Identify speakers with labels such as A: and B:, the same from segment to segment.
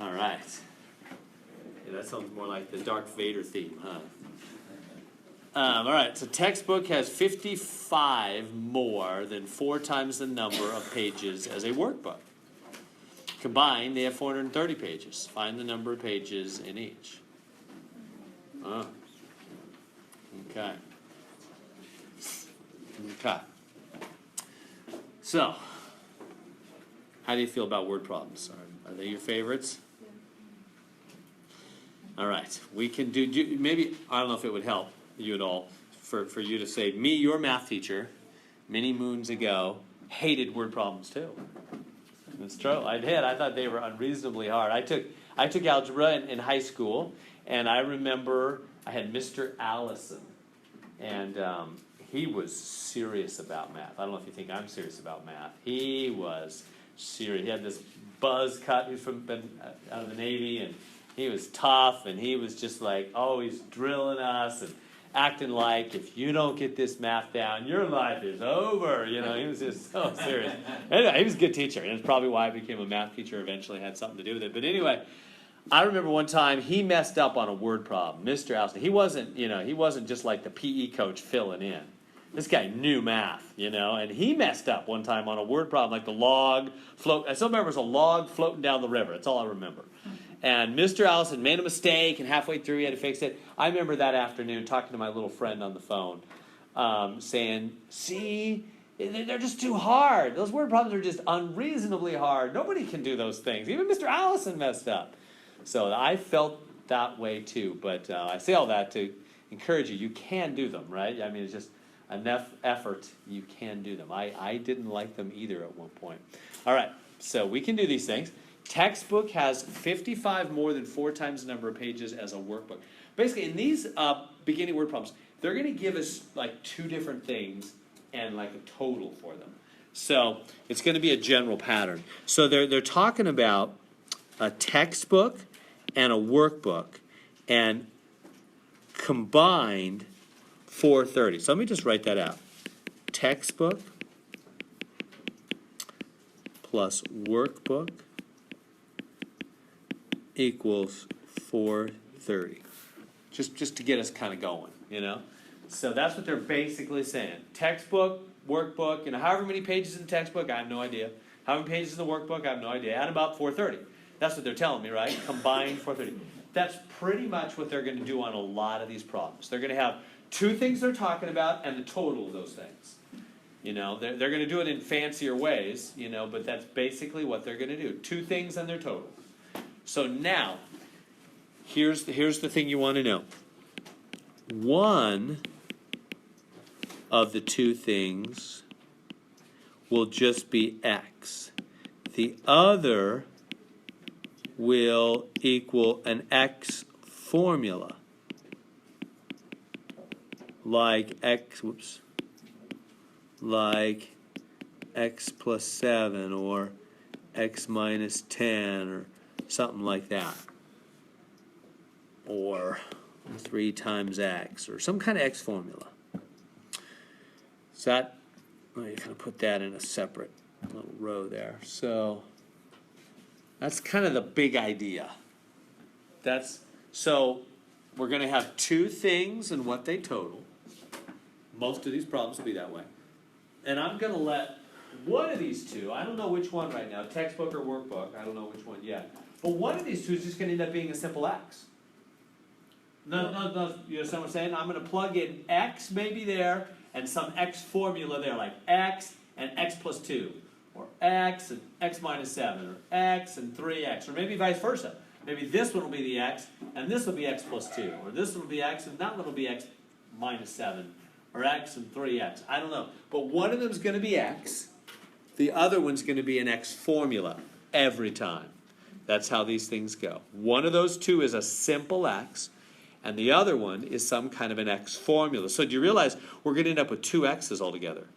A: All right. Yeah, that sounds more like the Darth Vader theme, huh? All right, so textbook has 55 more than 4 times the number of pages as a workbook. Combined, they have 430 pages. Find the number of pages in each. Oh. Okay. Okay. So, how do you feel about word problems? Are they your favorites? All right. We can do, maybe, I don't know if it would help you at all for you to say, me, your math teacher, many moons ago, hated word problems too. It's true. I did. I thought they were unreasonably hard. I took algebra in high school, and I remember I had Mr. Allison, and he was serious about math. I don't know if you think I'm serious about math. He was serious. He had this buzz cut. He was out of the Navy, and he was tough, and he was just like always drilling us and acting like if you don't get this math down, your life is over. You know, he was just so serious. Anyway, he was a good teacher, and it's probably why I became a math teacher eventually. Had something to do with it. But anyway, I remember one time he messed up on a word problem. Mr. Allison, he wasn't just like the PE coach filling in. This guy knew math, and he messed up one time on a word problem, like the log float. I still remember it was a log floating down the river. That's all I remember. And Mr. Allison made a mistake, and halfway through he had to fix it. I remember that afternoon talking to my little friend on the phone, saying, see, they're just too hard. Those word problems are just unreasonably hard. Nobody can do those things. Even Mr. Allison messed up. So I felt that way too. But I say all that to encourage you. You can do them, right? I mean, it's just enough effort. You can do them. I didn't like them either at one point. All right, so we can do these things. Textbook has 55 more than 4 times the number of pages as a workbook. Basically, in these beginning word problems, they're going to give us like 2 different things and like a total for them. So it's going to be a general pattern. So they're talking about a textbook and a workbook, and combined 430. So let me just write that out. Textbook plus workbook equals 430. Just to get us kind of going, So that's what they're basically saying. Textbook, workbook, however many pages in the textbook, I have no idea. How many pages in the workbook, I have no idea. Add about 430. That's what they're telling me, right? Combined 430. That's pretty much what they're going to do on a lot of these problems. They're going to have 2 things they're talking about and the total of those things. They're going to do it in fancier ways, but that's basically what they're going to do. 2 things and their total. So now, here's the thing you want to know. One of the 2 things will just be x. The other will equal an x formula. Like x plus 7 or x minus 10 or something like that. Or 3 times x or some kind of x formula. So that, let me kind of put that in a separate little row there. So that's kind of the big idea. So we're going to have 2 things and what they total. Most of these problems will be that way. And I'm going to let one of these 2, I don't know which one right now, textbook or workbook, I don't know which one yet. But one of these 2 is just going to end up being a simple x. No, you understand what I'm saying? I'm going to plug in x maybe there and some x formula there, like x and x plus 2. Or x and x minus 7, or x and 3x, or maybe vice versa. Maybe this one will be the x, and this will be x plus 2. Or this one will be x, and that one will be x minus 7. Or x and 3x. I don't know. But one of them is going to be x. The other one's going to be an x formula every time. That's how these things go. One of those 2 is a simple x, and the other one is some kind of an x formula. So do you realize we're going to end up with 2 x's altogether?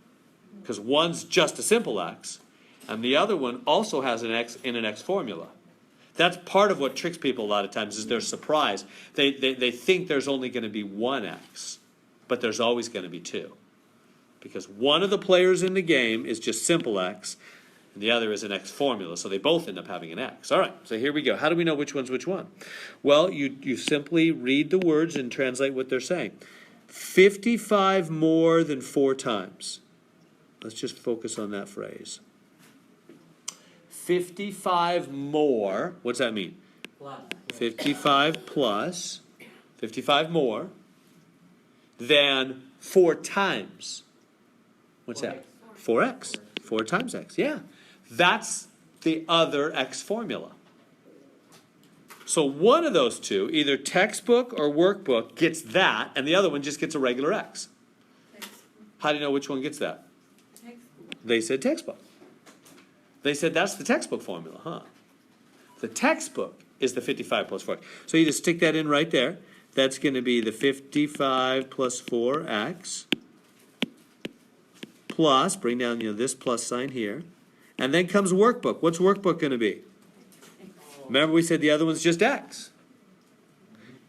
A: Because one's just a simple x, and the other one also has an x in an x formula. That's part of what tricks people a lot of times is they're surprised. They think there's only going to be 1 x, but there's always going to be 2. Because one of the players in the game is just simple x, and the other is an x formula, so they both end up having an x. All right, so here we go. How do we know which one's which one? Well, you simply read the words and translate what they're saying. 55 more than 4 times. Let's just focus on that phrase. 55 more, what's that mean? 55 plus, 55 more than 4 times. What's that? 4x. 4 times x, yeah. That's the other x formula. So one of those two, either textbook or workbook, gets that, and the other one just gets a regular x. How do you know which one gets that? Textbook. They said textbook. They said that's the textbook formula, huh? The textbook is the 55 plus 4. So you just stick that in right there. That's going to be the 55 plus 4x plus, bring down this plus sign here. And then comes workbook. What's workbook going to be? Remember we said the other one's just x.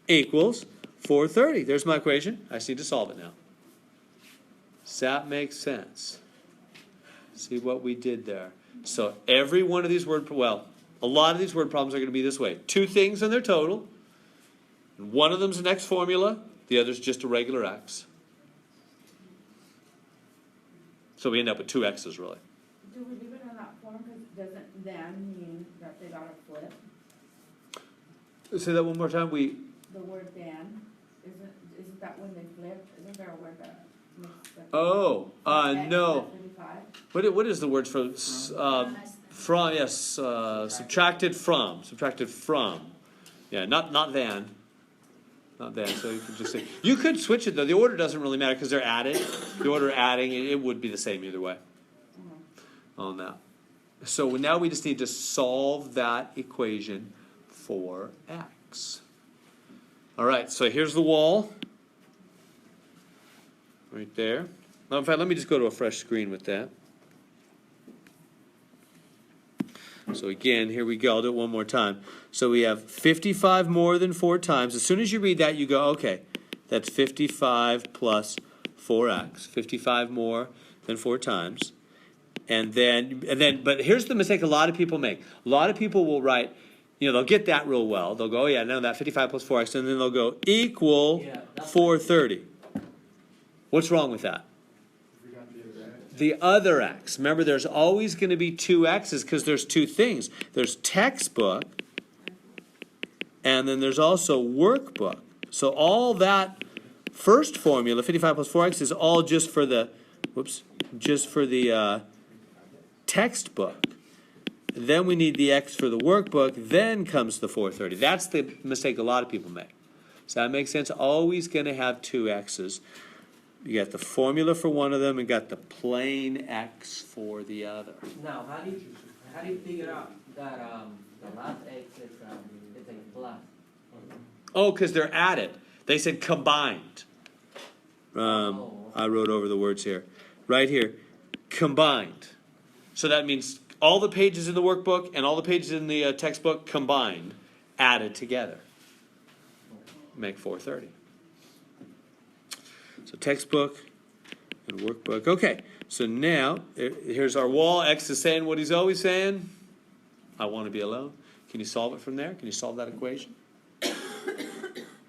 A: Equals 430. There's my equation. I just need to solve it now. Does that make sense? See what we did there. So every one of these a lot of these word problems are going to be this way. 2 things in their total. And one of them's an x formula. The other's just a regular x. So we end up with 2 x's really.
B: Do we leave it in that form? Because doesn't then mean that they got a flip?
A: Say that one more time.
B: The word then, isn't that when they flip? Isn't there a word that makes the
A: no. What is the word for from? Yes, subtracted from. Subtracted from. Yeah, not then. Not then. So you could just say you could switch it though. The order doesn't really matter because they're added. The order adding it would be the same either way. On that. So now we just need to solve that equation for x. All right, so here's the wall. Right there. Now, in fact, let me just go to a fresh screen with that. So again, here we go. I'll do it one more time. So we have 55 more than 4 times. As soon as you read that, you go, okay, that's 55 plus 4x. 55 more than 4 times. And then, but here's the mistake a lot of people make. A lot of people will write, they'll get that real well. They'll go, oh yeah, no, that 55 plus 4x, and then they'll go equal 430. What's wrong with that? The other x. Remember, there's always going to be 2 x's because there's 2 things. There's textbook, and then there's also workbook. So all that first formula, 55 plus 4x, is all just for the, textbook. Then we need the x for the workbook. Then comes the 430. That's the mistake a lot of people make. Does that make sense? Always going to have 2 x's. You got the formula for one of them and got the plain x for the other.
C: Now, how do you figure out that the last x is a plus?
A: Oh, because they're added. They said combined. I wrote over the words here. Right here. Combined. So that means all the pages in the workbook and all the pages in the textbook combined, added together. Make 430. So textbook and workbook. Okay, so now here's our wall. X is saying what he's always saying. I want to be alone. Can you solve it from there? Can you solve that equation? Go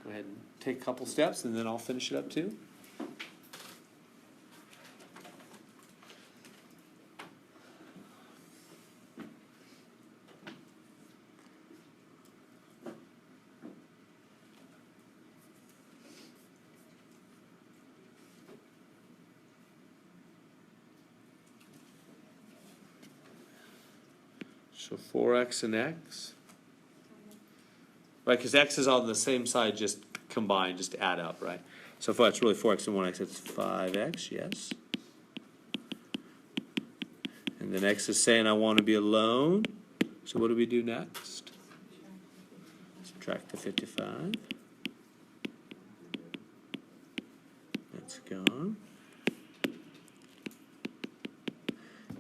A: ahead and take a couple steps and then I'll finish it up too. So 4x and x. Right, because x is on the same side, just combined, just add up, right? So if it's really 4x and 1x, it's 5x, yes. And then x is saying I want to be alone. So what do we do next? Subtract the 55. That's gone.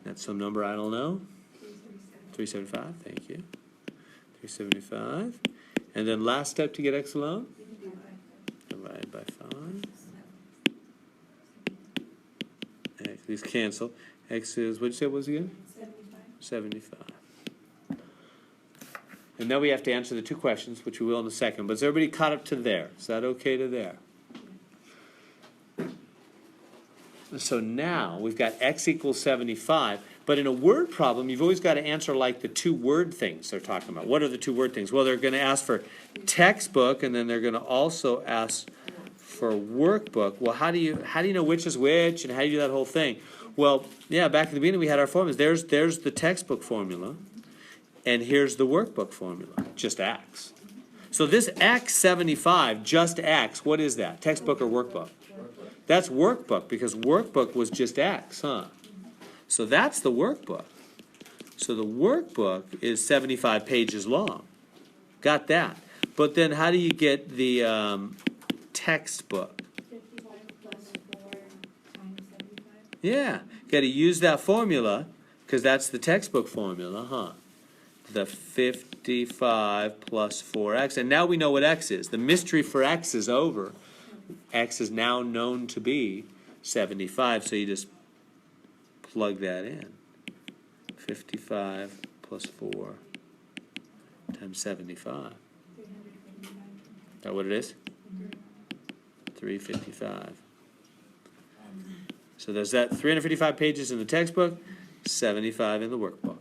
A: That's some number I don't know. 375, thank you. 375. And then last step to get x alone? Divide by 5. X, these cancel. X is, what did you say it was again? 75. 75. And now we have to answer the two questions, which we will in a second. But is everybody caught up to there? Is that okay to there? So now we've got x equals 75. But in a word problem, you've always got to answer like the two word things they're talking about. What are the two word things? Well, they're going to ask for textbook, and then they're going to also ask for workbook. Well, how do you know which is which, and how do you do that whole thing? Well, yeah, back in the beginning we had our formulas. There's the textbook formula, and here's the workbook formula, just x. So this x 75, just x, what is that? Textbook or workbook? That's workbook, because workbook was just x, huh? So that's the workbook. So the workbook is 75 pages long. Got that. But then how do you get the textbook?
B: 55 plus 4 times 75?
A: Yeah, got to use that formula, because that's the textbook formula, huh? The 55 plus 4x. And now we know what x is. The mystery for x is over. X is now known to be 75, so you just plug that in. 55 plus 4 times 75.
B: 355.
A: Is that what it is? 355. So there's that 355 pages in the textbook, 75 in the workbook.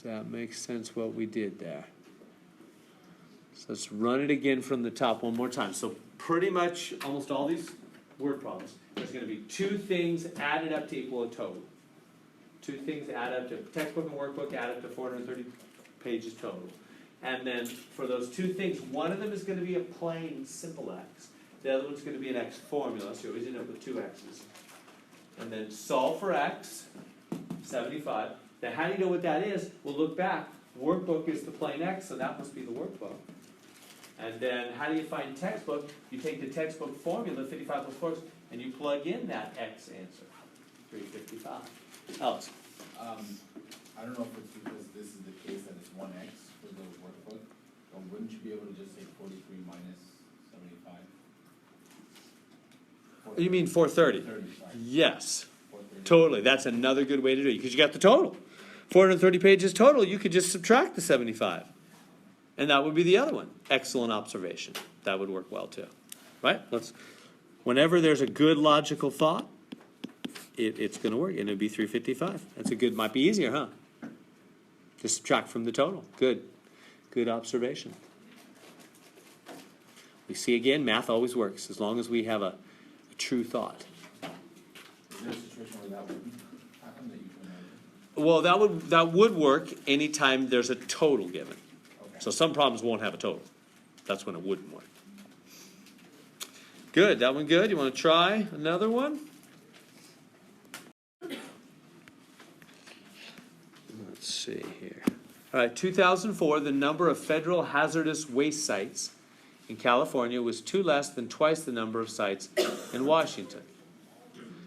A: That makes sense what we did there. So let's run it again from the top one more time. So pretty much almost all these word problems, there's going to be two things added up to equal a total. Two things add up to textbook and workbook add up to 430 pages total. And then for those two things, one of them is going to be a plain simple x. The other one's going to be an x formula, so you always end up with two x's. And then solve for x, 75. Now, how do you know what that is? Well, look back. Workbook is the plain x, so that must be the workbook. And then, how do you find textbook? You take the textbook formula, 55 plus 4, and you plug in that x answer, 355. Alex?
D: I don't know if it's because this is the case that it's 1x for the workbook, but wouldn't you be able to just say 43 minus 75?
A: You mean 430?
D: 35.
A: Yes.
D: 430.
A: Totally. That's another good way to do it, because you got the total. 430 pages total, you could just subtract the 75. And that would be the other one. Excellent observation. That would work well too. Right? Whenever there's a good logical thought, it's going to work, and it'd be 355. That's a good, might be easier, huh? Just subtract from the total. Good. Good observation. We see again, math always works, as long as we have a true thought.
D: Is there a situation where that wouldn't happen, that you can imagine?
A: Well, that would work anytime there's a total given.
D: Okay.
A: So some problems won't have a total. That's when it wouldn't work. Good, that one good. You want to try another one? Let's see here. All right, 2004, the number of federal hazardous waste sites in California was less than twice the number of sites in Washington.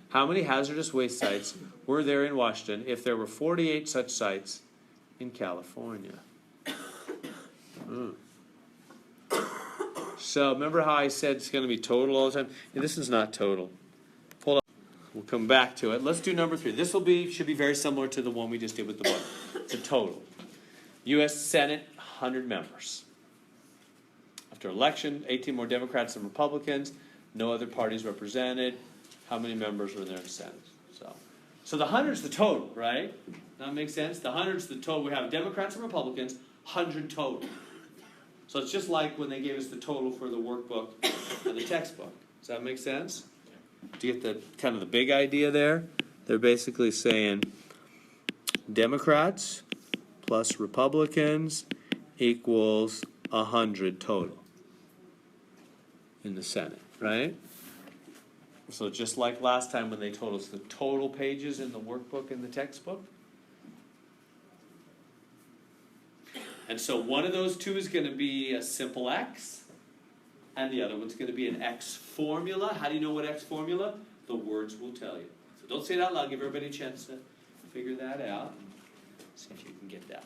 A: How many hazardous waste sites were there in Washington if there were 48 such sites in California? So remember how I said it's going to be total all the time? Yeah, this is not total. Hold on. We'll come back to it. Let's do number 3. This should be very similar to the one we just did with the book. The total. U.S. Senate, 100 members. After election, 18 more Democrats than Republicans. No other parties represented. How many members were there in the Senate? So the 100's the total, right? That makes sense? The 100's the total. We have Democrats and Republicans, 100 total. So it's just like when they gave us the total for the workbook and the textbook. Does that make sense? Do you get the kind of the big idea there? They're basically saying Democrats plus Republicans equals 100 total in the Senate, right? So just like last time when they told us the total pages in the workbook and the textbook. And so one of those two is going to be a simple x, and the other one's going to be an x formula. How do you know what x formula? The words will tell you. So don't say it out loud. Give everybody a chance to figure that out. See if you can get that.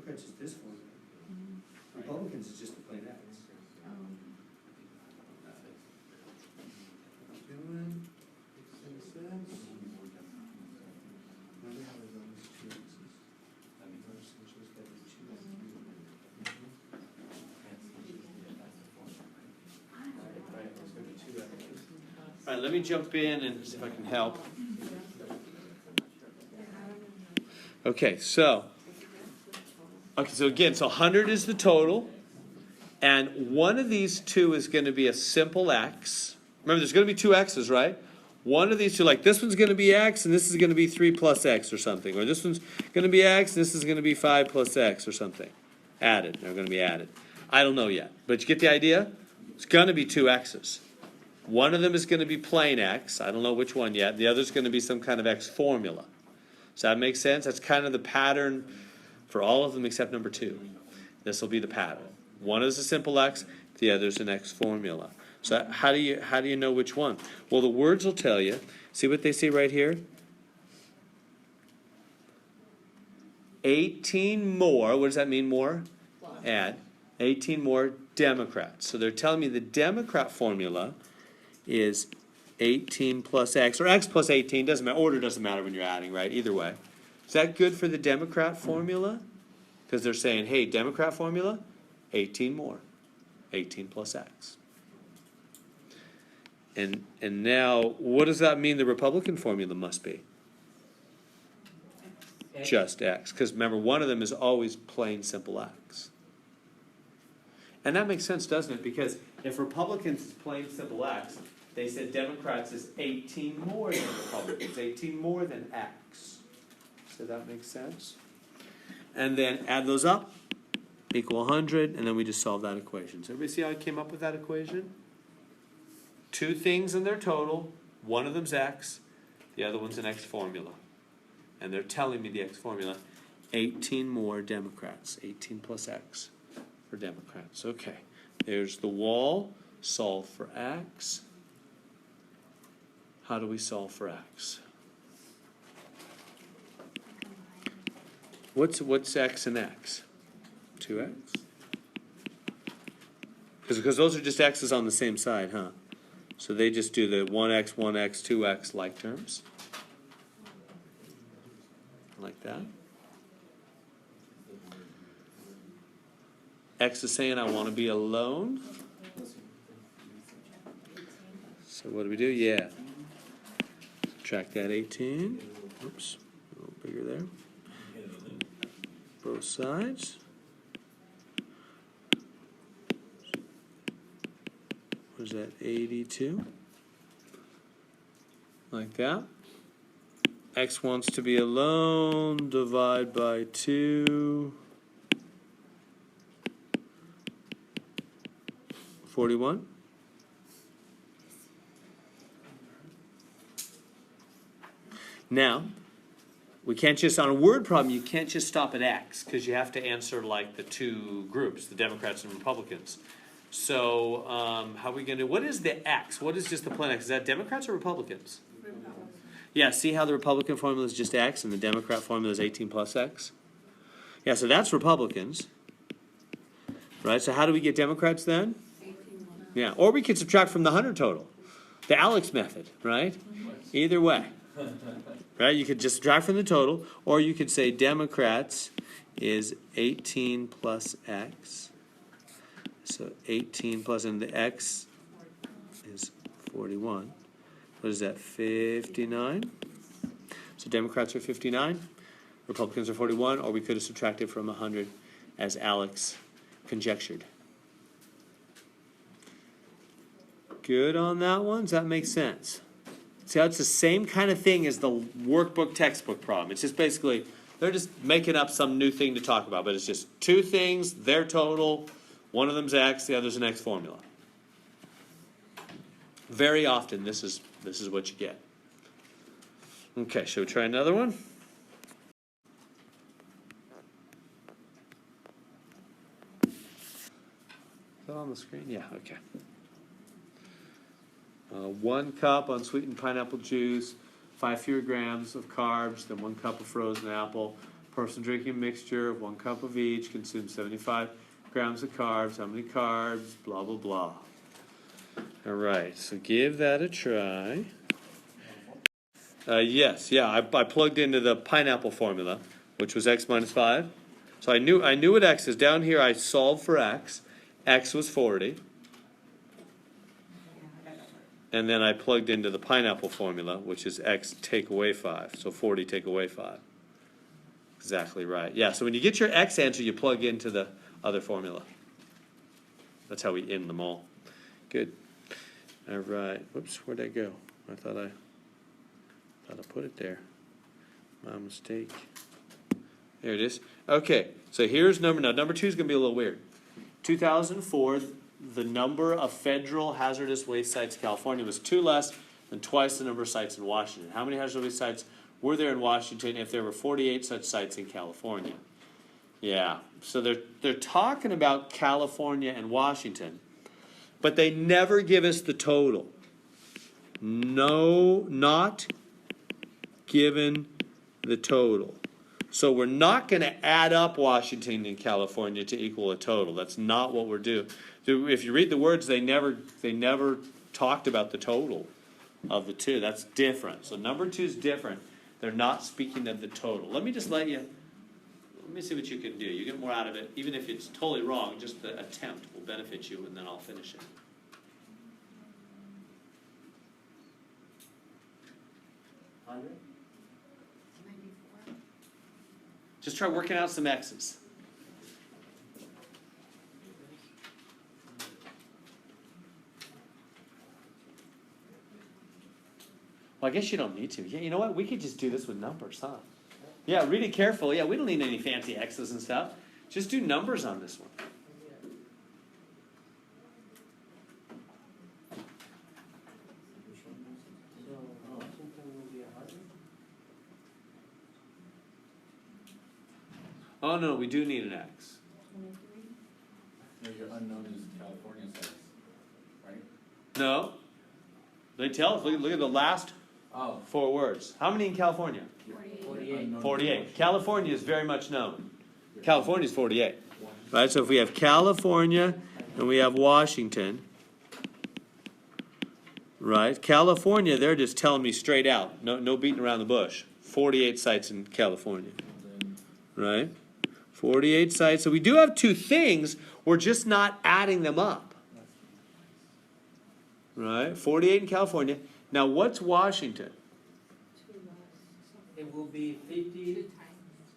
E: Democrats is this formula. Republicans is just the plain X. Doing, makes sense. Remember how there's always two X's? Notice there's supposed to be two X's. Right, there's gonna be two X's.
A: All right, let me jump in and see if I can help. Okay, so again, so 100 is the total, and one of these two is going to be a simple x. Remember, there's going to be two x's, right? One of these two, like this one's going to be x, and this is going to be 3 plus x or something. Or this one's going to be x, and this is going to be 5 plus x or something. Added, they're going to be added. I don't know yet, but you get the idea? It's going to be two x's. One of them is going to be plain x. I don't know which one yet. The other's going to be some kind of x formula. Does that make sense? That's kind of the pattern for all of them except number 2. This will be the pattern. One is a simple x, the other is an x formula. So how do you know which one? Well, the words will tell you. See what they say right here? 18 more. What does that mean, more? Add. 18 more Democrats. So they're telling me the Democrat formula is 18 plus x, or x plus 18, doesn't matter. Order doesn't matter when you're adding, right? Either way. Is that good for the Democrat formula? Because they're saying, hey, Democrat formula, 18 more. 18 plus x. And now, what does that mean the Republican formula must be?
C: X.
A: Just x. Because remember, one of them is always plain simple x. And that makes sense, doesn't it? Because if Republicans is plain simple x, they said Democrats is 18 more than Republicans, 18 more than x. So that makes sense. And then add those up, equal 100, and then we just solve that equation. So everybody see how I came up with that equation? Two things in their total, one of them's x, the other one's an x formula. And they're telling me the x formula, 18 more Democrats, 18 plus x for Democrats. Okay, there's the wall, solve for x. How do we solve for x? What's x and x? 2x? Because those are just x's on the same side, huh? So they just do the 1x, 1x, 2x like terms. Like that. X is saying I want to be alone. So what do we do? Yeah. Subtract that 18. Oops. A little bigger there. Both sides. What is that? 82. Like that. X wants to be alone. Divide by 2. 41. Now, we can't just, on a word problem, you can't just stop at X, because you have to answer like the two groups, the Democrats and Republicans. So, how are we going to, what is the X? What is just the plain X? Is that Democrats or Republicans? Yeah, see how the Republican formula is just X and the Democrat formula is 18 plus X? Yeah, so that's Republicans. Right, so how do we get Democrats then? Yeah, or we could subtract from the 100 total. The Alex method, right? Either way. Right, you could just subtract from the total, or you could say Democrats is 18 plus X. So 18 plus, and the X is 41. What is that, 59? So Democrats are 59, Republicans are 41, or we could have subtracted from 100 as Alex conjectured. Good on that one? Does that make sense? See how it's the same kind of thing as the workbook textbook problem. It's just basically, they're just making up some new thing to talk about, but it's just two things, their total, one of them's X, the other's an X formula. Very often, this is what you get. Okay, shall we try another one? Is that on the screen? Yeah, okay. 1 cup unsweetened pineapple juice, 5 fewer grams of carbs than 1 cup of frozen apple, Person drinking a mixture of 1 cup of each consumes 75 grams of carbs. How many carbs? Blah, blah, blah. All right, so give that a try. Yes, yeah, I plugged into the pineapple formula, which was x minus 5. So I knew what x is. Down here I solved for x. X was 40.
B: Yeah, I got that part.
A: And then I plugged into the pineapple formula, which is x take away 5. So 40 take away 5. Exactly right. Yeah, so when you get your x answer, you plug into the other formula. That's how we end them all. Good. All right. Whoops, where'd I go? I thought I put it there. My mistake. There it is. Okay, so here's number 2 is going to be a little weird. 2004, the number of federal hazardous waste sites in California was 2 less than twice the number of sites in Washington. How many hazardous waste sites were there in Washington if there were 48 such sites in California? Yeah, so they're talking about California and Washington, but they never give us the total. No, not given the total. So we're not going to add up Washington and California to equal a total. That's not what we're doing. If you read the words, they never talked about the total of the two. That's different. So number 2 is different. They're not speaking of the total. Let me see what you can do. You get more out of it. Even if it's totally wrong, just the attempt will benefit you, and then I'll finish it. Just try working out some x's. Well, I guess you don't need to. Yeah, you know what? We could just do this with numbers, huh? Yeah, read it carefully. Yeah, we don't need any fancy x's and stuff. Just do numbers on this one. Oh, no, we do need an x.
B: 23?
D: No, your unknown is California sites, right?
A: No. They tell us. Look at the last
D: Oh.
A: 4 words. How many in California?
C: 48.
A: 48. California is very much known. California is 48. Right, so if we have California and we have Washington, right? California, they're just telling me straight out. No beating around the bush. 48 sites in California. Right? 48 sites. So we do have 2 things. We're just not adding them up. Right? 48 in California. Now, what's Washington?
B: 2 less.
C: It will be 50,
B: 2 times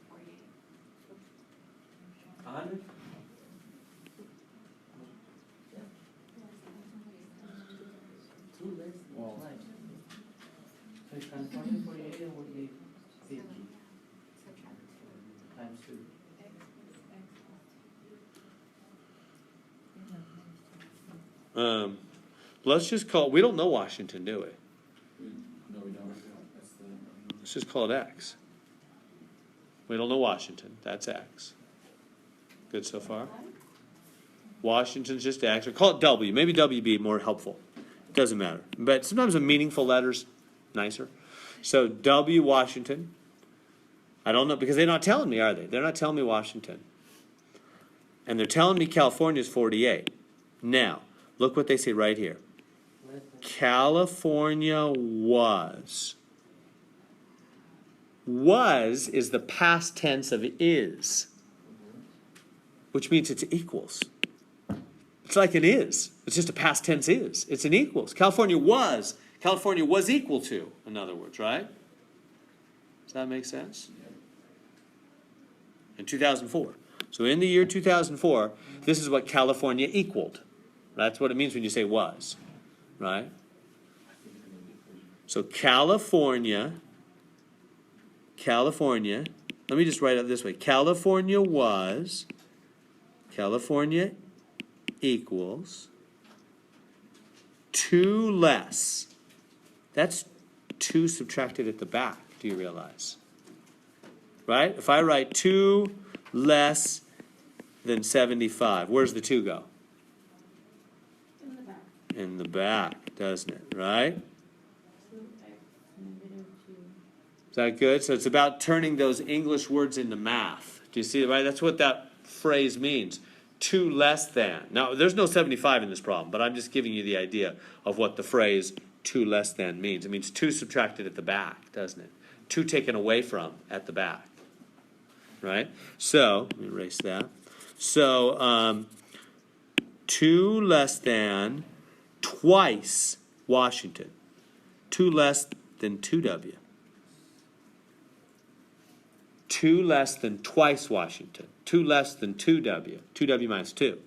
B: 48.
C: 100? Two less
D: Well-
C: than twice. So it's California 48 and would be 50 times 2.
A: Let's just call, we don't know Washington, do we?
D: No, we don't. That's the.
A: Let's just call it X. We don't know Washington. That's X. Good so far? Washington's just X. Or call it W. Maybe W be more helpful. Doesn't matter. But sometimes a meaningful letter's nicer. So W, Washington. I don't know, because they're not telling me, are they? They're not telling me Washington. And they're telling me California's 48. Now, look what they say right here.
C: Less than
A: California was. Was is the past tense of is, which means it's equals. It's like an is. It's just a past tense is. It's an equals. California was equal to, in other words, right? Does that make sense? In 2004. So in the year 2004, this is what California equaled. That's what it means when you say was, right? So California, let me just write it this way. California equals 2 less. That's 2 subtracted at the back, do you realize? Right? If I write 2 less than 75, where's the 2 go?
B: In the back.
A: In the back, doesn't it? Right?
B: 2x negative 2.
A: Is that good? So it's about turning those English words into math. Do you see it, right? That's what that phrase means. 2 less than. Now, there's no 75 in this problem, but I'm just giving you the idea of what the phrase 2 less than means. It means 2 subtracted at the back, doesn't it? 2 taken away from at the back. Right? So, let me erase that. So, 2 less than twice Washington. 2 less than 2W. 2 less than twice Washington. 2 less than 2W. 2W minus 2.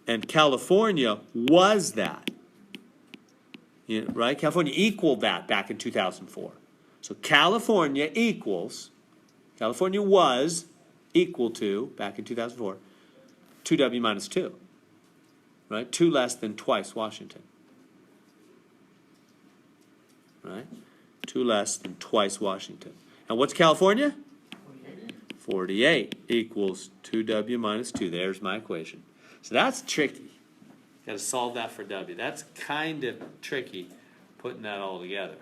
A: And California was that. Right? California equaled that back in 2004. So California was equal to, back in 2004, 2W minus 2. Right? 2 less than twice Washington. Right? 2 less than twice Washington. And what's California? 48 equals 2W minus 2. There's my equation. So that's tricky. Got to solve that for W. That's kind of tricky, putting that all together.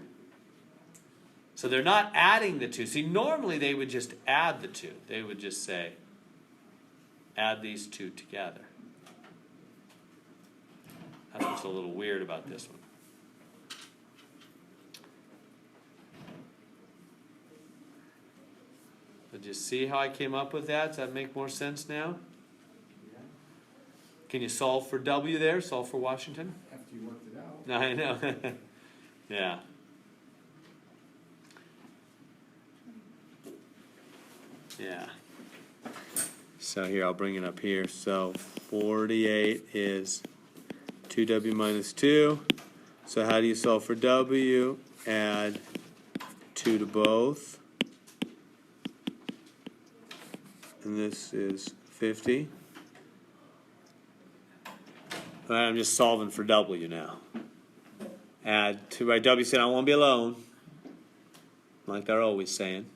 A: So they're not adding the 2. See, normally they would just add the 2. They would just say, add these 2 together. That's what's a little weird about this one. Did you see how I came up with that? Does that make more sense now? Can you solve for W there? Solve for Washington?
D: After you worked it out.
A: No, I know. Yeah. Yeah. So here, I'll bring it up here. So 48 is 2W minus 2. So how do you solve for W? Add 2 to both. And this is 50. All right, I'm just solving for W now. Add 2 by W, said I won't be alone. Like they're always saying.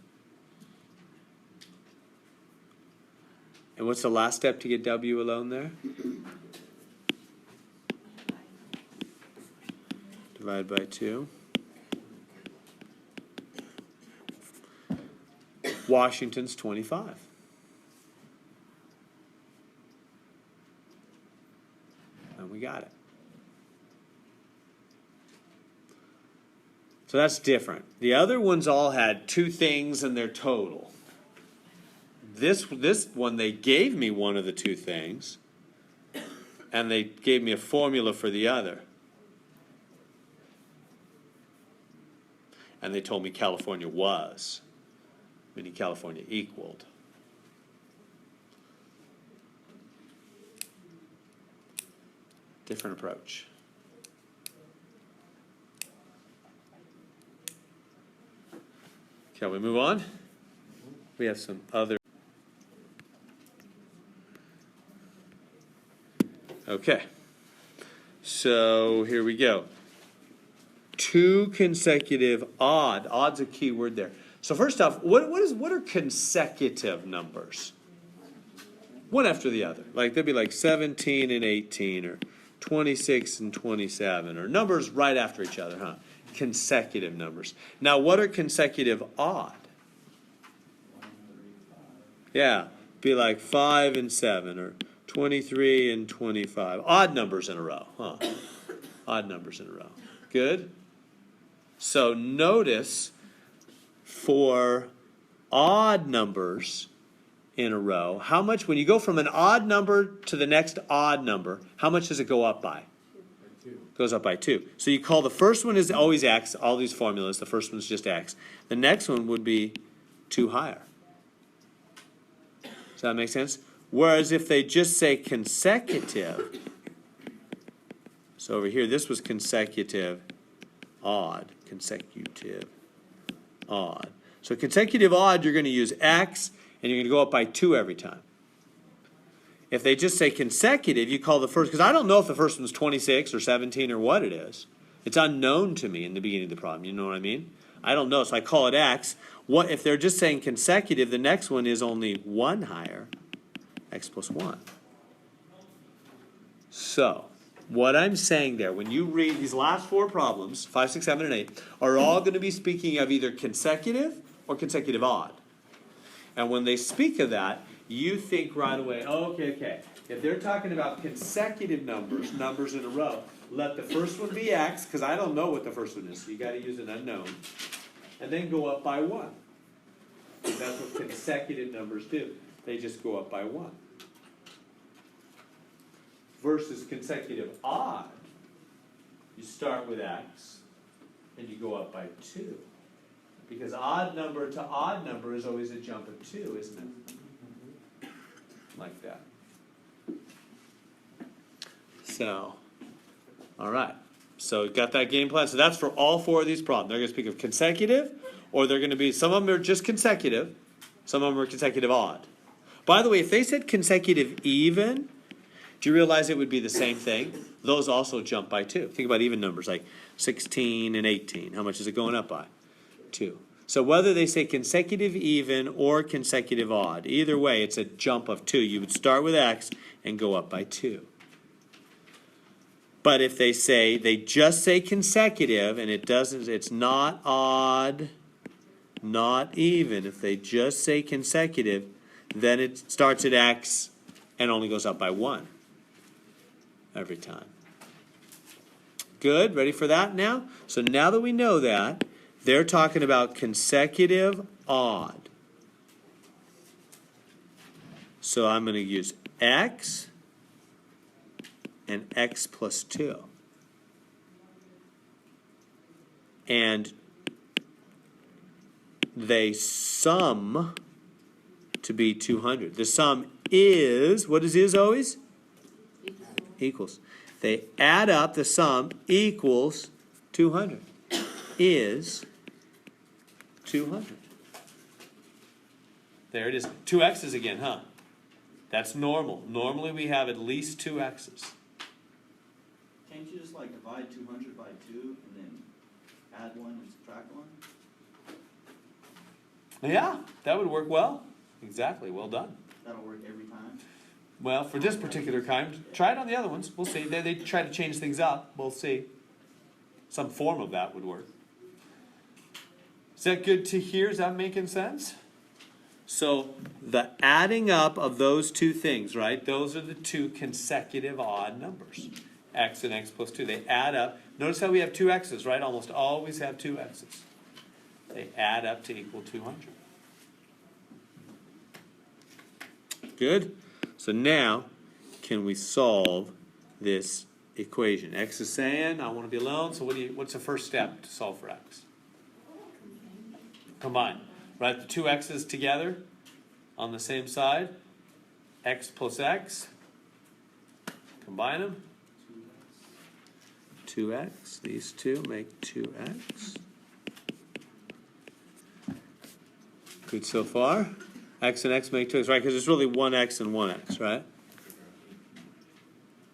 A: And what's the last step to get W alone there? Divide by 2. Washington's 25. And we got it. So that's different. The other ones all had 2 things in their total. This one, they gave me one of the 2 things, and they gave me a formula for the other. And they told me California was, meaning California equaled. Different approach. Shall we move on? We have some other. Okay. So here we go. 2 consecutive odd. Odd's a key word there. So first off, what are consecutive numbers? One after the other. Like they'd be like 17 and 18 or 26 and 27 or numbers right after each other, huh? Consecutive numbers. Now, what are consecutive odd? Yeah, be like 5 and 7 or 23 and 25. Odd numbers in a row, huh? Odd numbers in a row. Good? So notice for odd numbers in a row, how much, when you go from an odd number to the next odd number, how much does it go up by? Goes up by 2. So you call the first one is always X, all these formulas, the first one's just X. The next one would be 2 higher. Does that make sense? Whereas if they just say consecutive, so over here, this was consecutive odd, consecutive odd. So consecutive odd, you're going to use X, and you're going to go up by 2 every time. If they just say consecutive, you call the first, because I don't know if the first one's 26 or 17 or what it is. It's unknown to me in the beginning of the problem. You know what I mean? I don't know, so I call it X. What if they're just saying consecutive, the next one is only 1 higher, X plus 1. So, What I'm saying there, when you read these last four problems, 5, 6, 7, and 8, are all going to be speaking of either consecutive or consecutive odd. And when they speak of that, you think right away, oh, okay. If they're talking about consecutive numbers in a row, let the first one be x, because I don't know what the first one is, so you got to use an unknown. And then go up by 1. That's what consecutive numbers do. They just go up by 1. Versus consecutive odd, you start with x, and you go up by 2. Because odd number to odd number is always a jump of 2, isn't it? Like that. So, all right. So got that game plan. So that's for all four of these problems. They're going to speak of consecutive, or they're going to be, some of them are just consecutive, some of them are consecutive odd. By the way, if they said consecutive even, do you realize it would be the same thing? Those also jump by 2. Think about even numbers like 16 and 18. How much is it going up by? 2. So whether they say consecutive even or consecutive odd, either way, it's a jump of 2. You would start with x and go up by 2. But if they just say consecutive, and it's not odd, not even, if they just say consecutive, then it starts at x and only goes up by 1 every time. Good, ready for that now? So now that we know that, they're talking about consecutive odd. So I'm going to use x and x plus 2. And they sum to be 200. The sum is, what is always? Equals. They add up, the sum equals 200. Is 200. There it is. 2 x's again, huh? That's normal. Normally we have at least 2 x's.
F: Can't you just like divide 200 by 2 and then add 1 and subtract 1?
A: Yeah, that would work well. Exactly, well done.
F: That'll work every time.
A: Well, for this particular kind, try it on the other ones. We'll see. They try to change things up. We'll see. Some form of that would work. Is that good to hear? Is that making sense? So the adding up of those two things, right? Those are the two consecutive odd numbers. X and x plus 2. They add up. Notice how we have 2 x's, right? Almost always have 2 x's. They add up to equal 200. Good? So now, can we solve this equation? X is saying, I want to be alone, so what's the first step to solve for x? Combine. Write the 2 x's together on the same side. X plus x. Combine them. 2x. These two make 2x. Good so far. X and x make 2x, right? Because it's really 1x and 1x, right?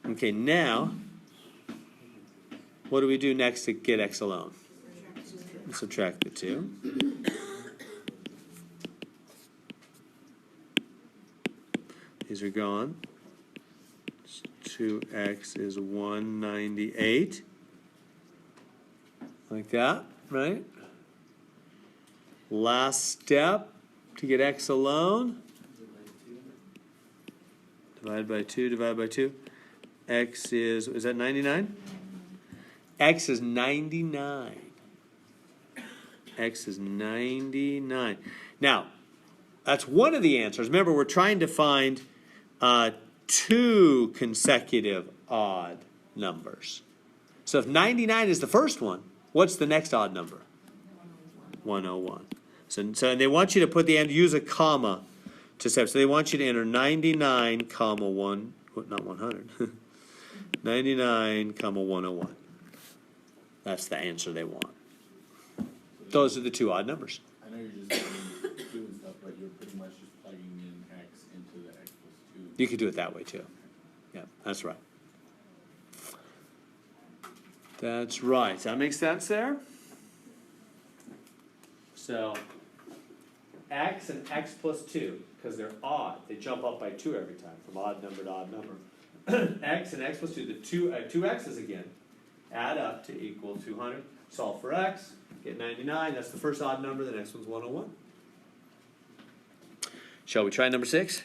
A: Okay, now, what do we do next to get x alone? Subtract the 2. These are gone. 2x is 198. Like that, right? Last step to get x alone. Divide by 2, divide by 2. X is that 99? X is 99. X is 99. Now, that's one of the answers. Remember, we're trying to find 2 consecutive odd numbers. So if 99 is the first one, what's the next odd number? 101. So they want you to put the end, use a comma to step. So they want you to enter 99, comma 1, not 100. 99, comma 101. That's the answer they want. Those are the 2 odd numbers.
D: I know you're just doing stuff, but you're pretty much just plugging in x into the x plus 2.
A: You could do it that way too. Yeah, that's right. That's right. Does that make sense there? So, x and x plus 2, because they're odd, they jump up by 2 every time, from odd number to odd number. x and x plus 2, the two x's again, add up to equal 200. Solve for x, get 99. That's the first odd number. The next one's 101. Shall we try number 6?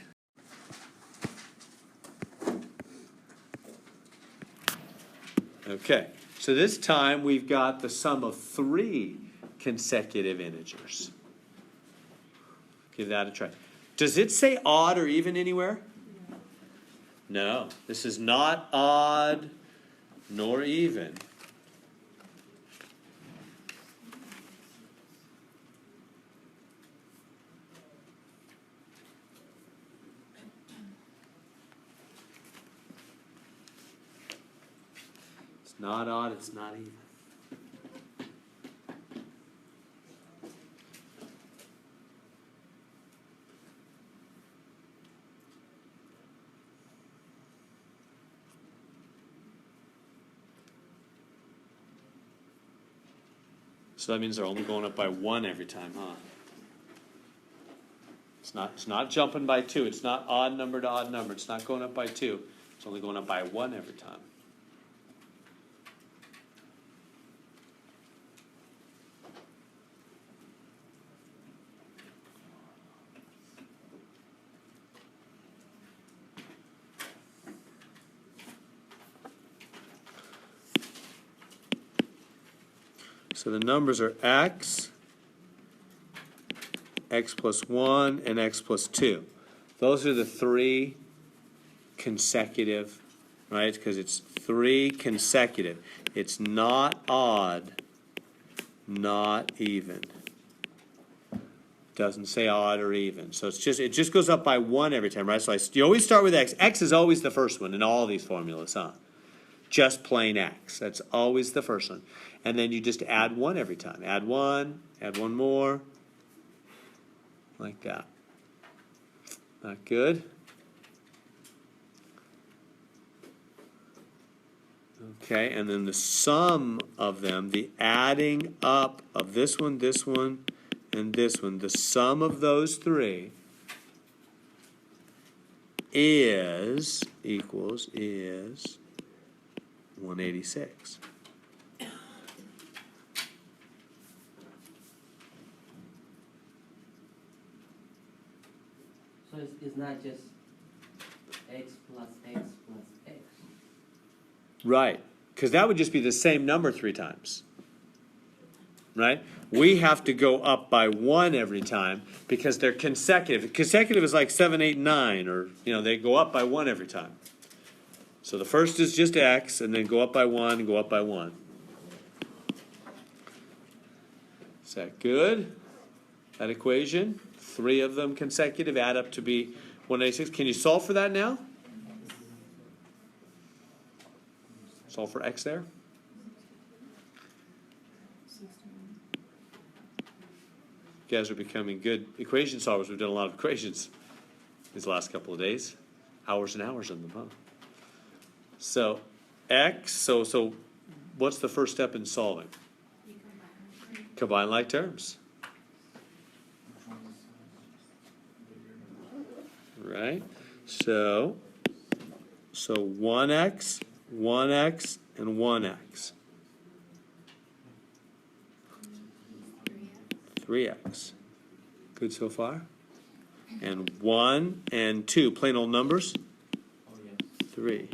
A: Okay, so this time we've got the sum of 3 consecutive integers. Give that a try. Does it say odd or even anywhere? No, this is not odd nor even. It's not odd, it's not even. So that means they're only going up by 1 every time, huh? It's not jumping by 2. It's not odd number to odd number. It's not going up by 2. It's only going up by 1 every time. So the numbers are x, x plus 1, and x plus 2. Those are the 3 consecutive, right? Because it's 3 consecutive. It's not odd, not even. Doesn't say odd or even. So it just goes up by 1 every time, right? So you always start with x. X is always the first one in all these formulas, huh? Just plain x. That's always the first one. And then you just add 1 every time. Add 1 more. Like that. Not good? Okay, and then the sum of them, the adding up of this one, and this one, the sum of those 3 is 186.
C: So it's not just x plus x plus x.
A: Right, because that would just be the same number 3 times. Right? We have to go up by 1 every time because they're consecutive. Consecutive is like 7, 8, 9, or, they go up by 1 every time. So the first is just x, and then go up by 1, and go up by 1. Is that good? That equation? 3 of them consecutive add up to be 186. Can you solve for that now? Solve for x there? You guys are becoming good equation solvers. We've done a lot of equations these last couple of days. Hours and hours on them, huh? So x, so what's the first step in solving? Combine like terms. Right? So 1x, 1x, and 1x. 3x. Good so far? And 1 and 2, plain old numbers? 3.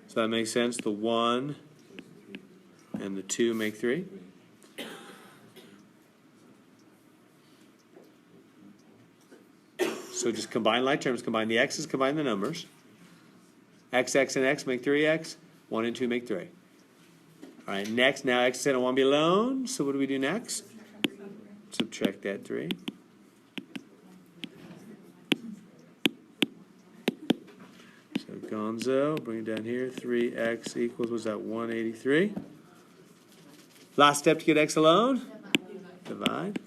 A: Does that make sense? The 1 and the 2 make 3? So just combine like terms, combine the x's, combine the numbers. X, and x make 3x. 1 and 2 make 3. All right, next, now x said I want to be alone. So what do we do next? Subtract that 3. So Gonzo, bring it down here. 3x equals, what's that, 183? Last step to get x alone? Divide.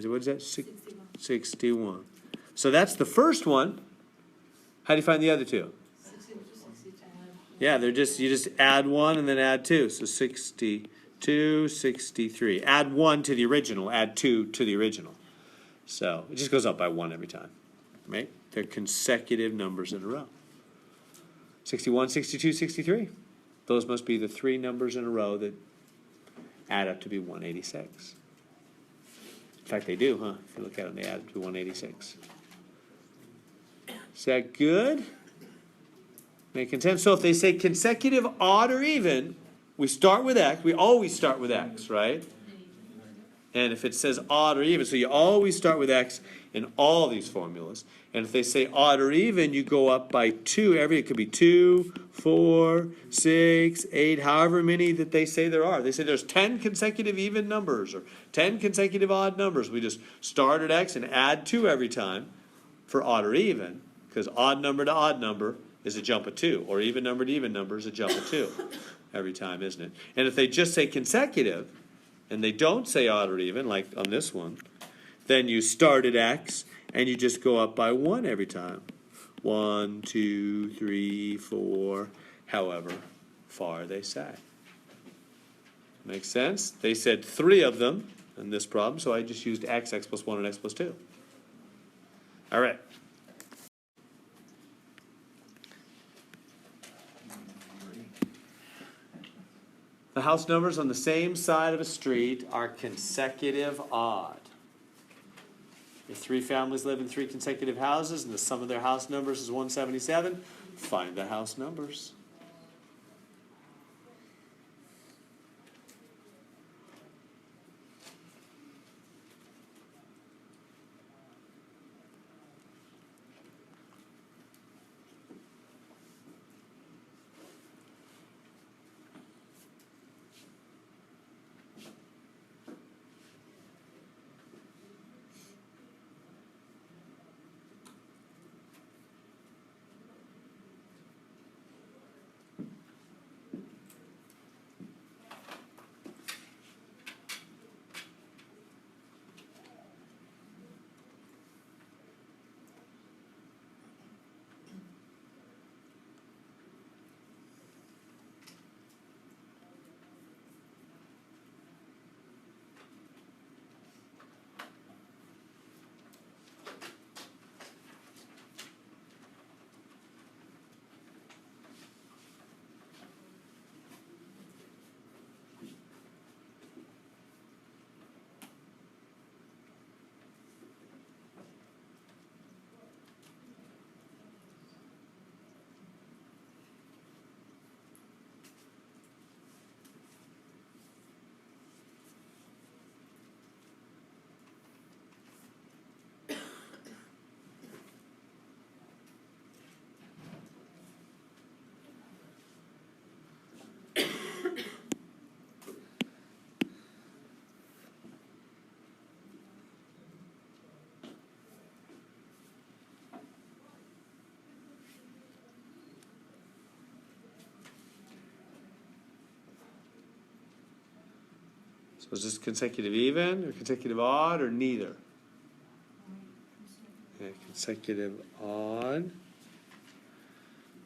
A: What is that? 61. So that's the first one. How do you find the other 2? Yeah, you just add 1 and then add 2. So 62, 63. Add 1 to the original, add 2 to the original. So it just goes up by 1 every time, right? They're consecutive numbers in a row. 61, 62, 63. Those must be the 3 numbers in a row that add up to be 186. In fact, they do, huh? If you look at them, they add up to 186. Is that good? Making sense? So if they say consecutive, odd, or even, we start with X. We always start with X, right? And if it says odd or even, so you always start with X in all these formulas. And if they say odd or even, you go up by 2. It could be 2, 4, 6, 8, however many that they say there are. They say there's 10 consecutive even numbers or 10 consecutive odd numbers. We just start at X and add 2 every time for odd or even, because odd number to odd number is a jump of 2, or even number to even number is a jump of 2 every time, isn't it? And if they just say consecutive, and they don't say odd or even, like on this one, then you start at X, and you just go up by 1 every time. 1, 2, 3, 4, however far they say. Makes sense? They said 3 of them in this problem, so I just used X, X plus 1, and X plus 2. All right. The house numbers on the same side of a street are consecutive odd. If 3 families live in 3 consecutive houses and the sum of their house numbers is 177, find the house numbers. So is this consecutive even, or consecutive odd, or neither? Yeah, consecutive odd.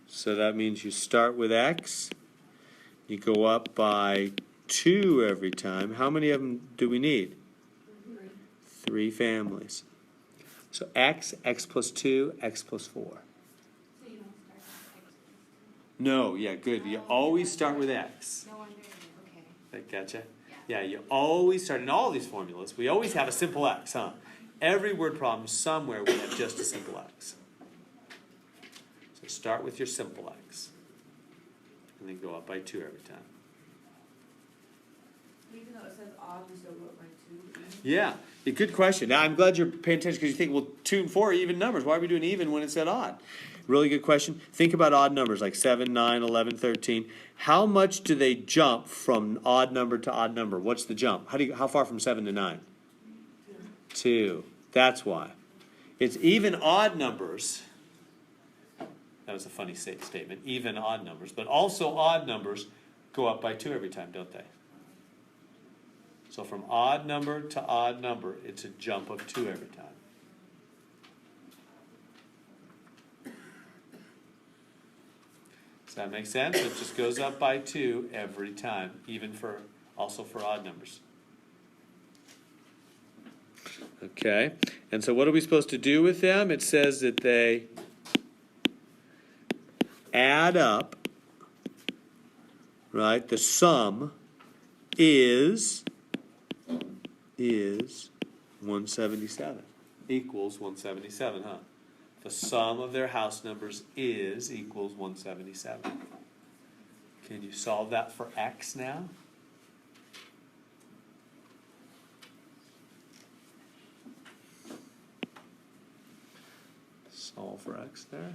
A: So that means you start with X, you go up by 2 every time. How many of them do we need? 3 families. So X, X plus 2, X plus 4.
G: So you don't start with X plus 2?
A: No, yeah, good. You always start with X.
G: No wonder, okay.
A: That gotcha? Yeah, you always start in all these formulas. We always have a simple X, huh? Every word problem, somewhere we have just a simple X. So start with your simple X. And then go up by 2 every time.
B: Even though it says odd, we still go up by 2.
A: Yeah, a good question. Now, I'm glad you're paying attention because you think, well, 2 and 4 are even numbers. Why are we doing even when it said odd? Really good question. Think about odd numbers like 7, 9, 11, 13. How much do they jump from odd number to odd number? What's the jump? How far from 7 to 9? 2. That's why. It's even odd numbers. That was a funny statement. Even odd numbers. But also odd numbers go up by 2 every time, don't they? So from odd number to odd number, it's a jump of 2 every time. Does that make sense? It just goes up by 2 every time, even also for odd numbers. Okay, and so what are we supposed to do with them? It says that they add up, right? The sum is 177. Equals 177, huh? The sum of their house numbers equals 177. Can you solve that for x now? Solve for x there.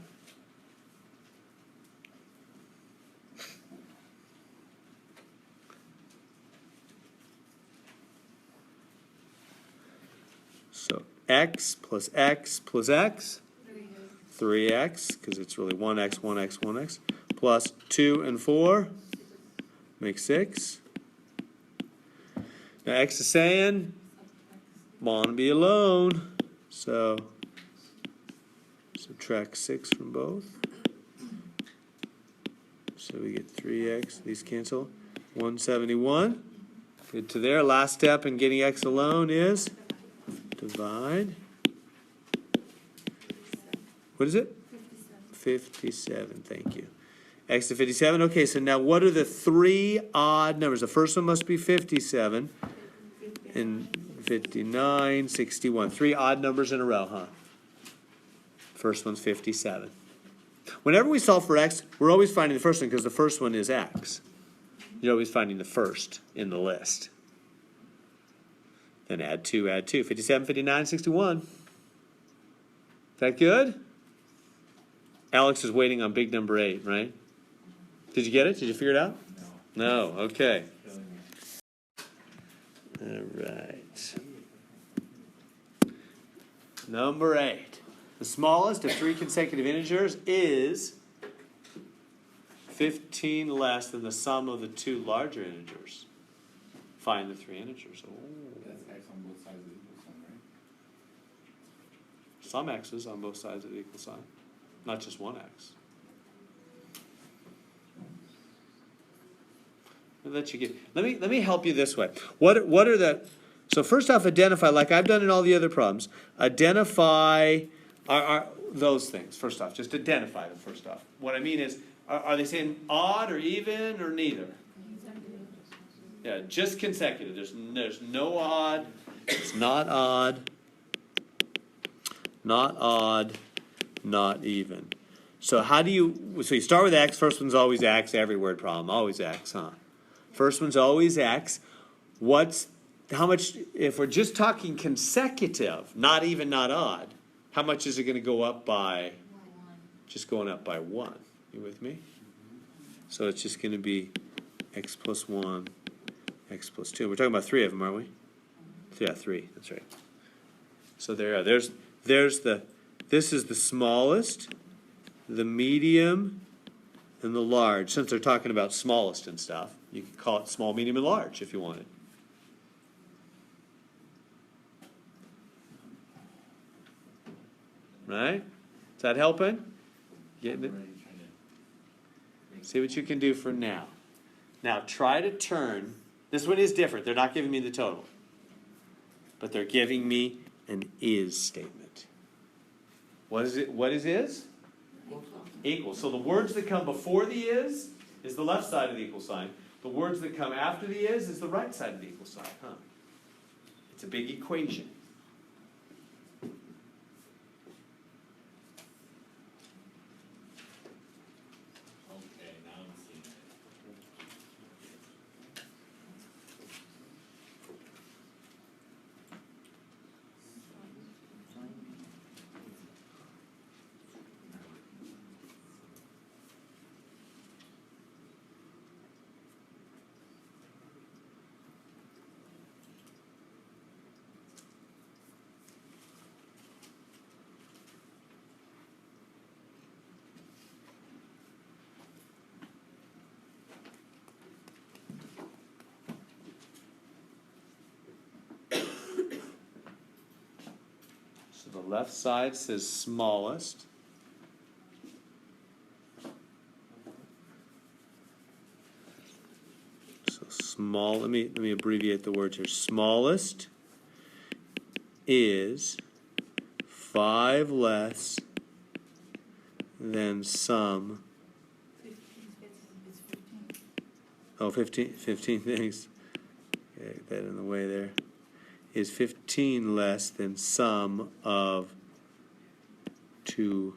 A: So x plus x plus x, 3x, because it's really 1x, 1x, 1x, plus 2 and 4 makes 6. Now x is saying, want to be alone, so subtract 6 from both. So we get 3x, these cancel, 171. Good to there. Last step in getting x alone is divide. What is it? 57, thank you. X to 57. Okay, so now what are the three odd numbers? The first one must be 57 and 59, 61. Three odd numbers in a row, huh? First one's 57. Whenever we solve for x, we're always finding the first one because the first one is x. You're always finding the first in the list. Then add 2, 57, 59, 61. Is that good? Alex is waiting on big number 8, right? Did you get it? Did you figure it out? No. No, okay. All right. Number 8. The smallest of 3 consecutive integers is 15 less than the sum of the 2 larger integers. Find the 3 integers. Oh.
D: That's x on both sides of the equal sign, right?
A: Some x's on both sides of the equal sign, not just one x. Let me help you this way. What are the, so first off, identify, like I've done in all the other problems, identify those things first off. Just identify them first off. What I mean is, are they saying odd or even or neither? Yeah, just consecutive. There's no odd. It's not odd. Not odd. Not even. So how do you? So you start with x. First one's always x. Every word problem, always x, huh? First one's always x. How much? If we're just talking consecutive, not even, not odd, how much is it going to go up by? Just going up by 1. You with me? So it's just going to be x plus 1. X plus 2. We're talking about 3 of them, aren't we? Yeah, 3. That's right. So there. There's the. This is the smallest, the medium, and the large. Since they're talking about smallest and stuff, you could call it small, medium, and large if you wanted. Right? Is that helping? Getting it? See what you can do for now. Now try to turn. This one is different. They're not giving me the total. But they're giving me an is statement. What is it? What is? Equal. So the words that come before the is the left side of the equal sign. The words that come after the is the right side of the equal sign. Huh? It's a big equation.
D: Okay, now I'm seeing it.
A: So the left side says smallest. So small, let me abbreviate the words here. Smallest is 5 less than some.
B: It's 15.
A: Oh, 15 things. Okay, get that in the way there. Is 15 less than sum of 2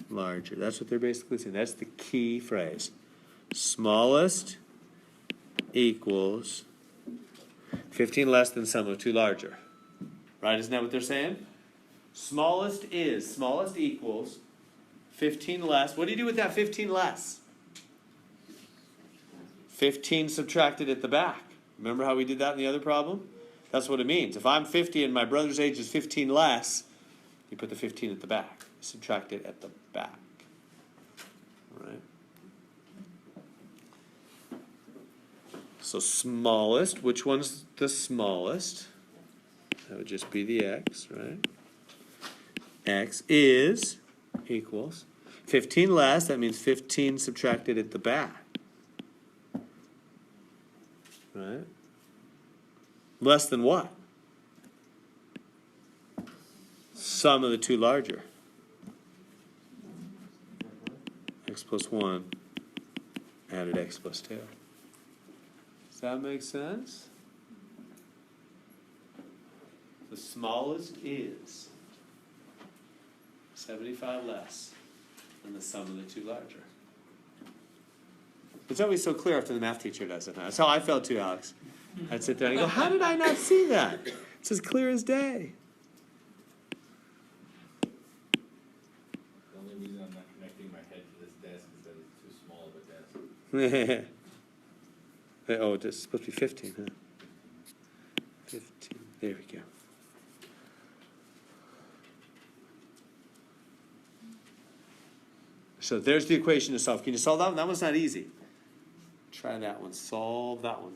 A: larger. That's what they're basically saying. That's the key phrase. Smallest equals 15 less than sum of 2 larger. Right? Isn't that what they're saying? Smallest equals 15 less. What do you do with that 15 less? 15 subtracted at the back. Remember how we did that in the other problem? That's what it means. If I'm 50 and my brother's age is 15 less, you put the 15 at the back. Subtract it at the back. Right? So smallest, which one's the smallest? That would just be the x, right? X is equals 15 less, that means 15 subtracted at the back. Right? Less than what? Sum of the 2 larger. X plus 1 added x plus 2. Does that make sense? The smallest is 75 less than the sum of the 2 larger. It's always so clear after the math teacher does it. That's how I felt too, Alex. I'd sit there and go, how did I not see that? It's as clear as day.
D: The only reason I'm not connecting my head to this desk is that it's too small of a desk.
A: Oh, it's supposed to be 15, huh? 15. There we go. So there's the equation to solve. Can you solve that one? That one's not easy. Try that one. Solve that one.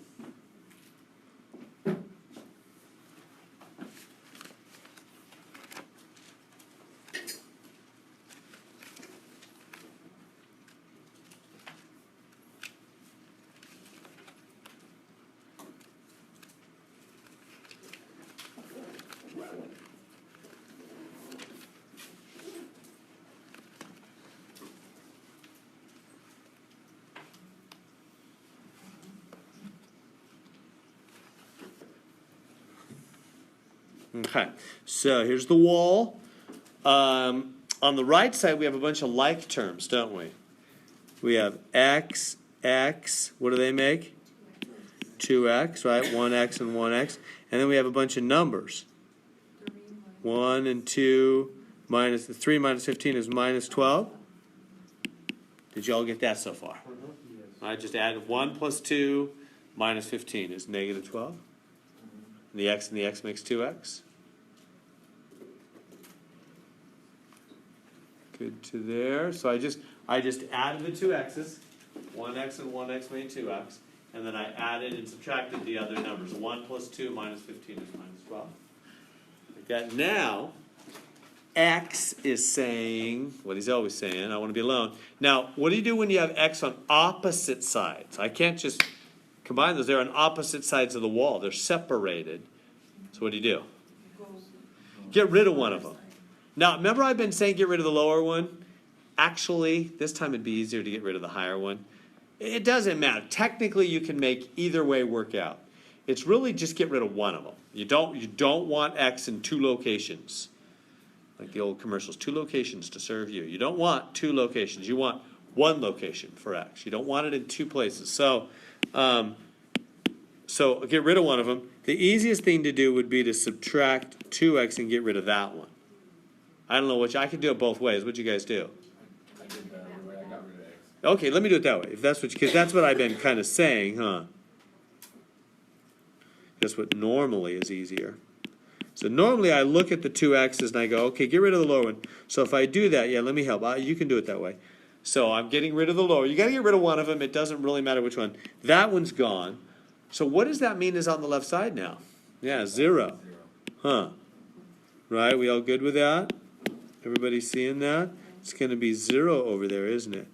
A: Okay, so here's the wall. On the right side, we have a bunch of like terms, don't we? We have x, x. What do they make? 2x, right? 1x and 1x. And then we have a bunch of numbers. 1 and 2 minus the 3 minus 15 is minus 12. Did you all get that so far? I just added 1 plus 2 minus 15 is negative 12. And the x makes 2x. Good to there. So I just added the 2 x's. 1x and 1x made 2x. And then I added and subtracted the other numbers. 1 plus 2 minus 15 is minus 12. Like that. Now, x is saying what he's always saying, I want to be alone. Now, what do you do when you have x on opposite sides? I can't just combine those. They're on opposite sides of the wall. They're separated. So what do? Get rid of one of them. Now, remember I've been saying get rid of the lower one? Actually, this time it'd be easier to get rid of the higher one. It doesn't matter. Technically, you can make either way work out. It's really just get rid of one of them. You don't want x in 2 locations. Like the old commercials, 2 locations to serve you. You don't want 2 locations. You want 1 location for x. You don't want it in 2 places. So get rid of one of them. The easiest thing to do would be to subtract 2x and get rid of that one. I don't know which. I could do it both ways. What'd you guys do?
D: I did that way. I got rid of x.
A: Okay, let me do it that way. If that's what, because that's what I've been kind of saying, huh? That's what normally is easier. So normally I look at the 2 x's and I go, okay, get rid of the lower one. So if I do that, yeah, let me help. You can do it that way. So I'm getting rid of the lower. You got to get rid of one of them. It doesn't really matter which one. That one's gone. So what does that mean is on the left side now? Yeah, 0. Huh? Right? We all good with that? Everybody seeing that? It's going to be 0 over there, isn't it?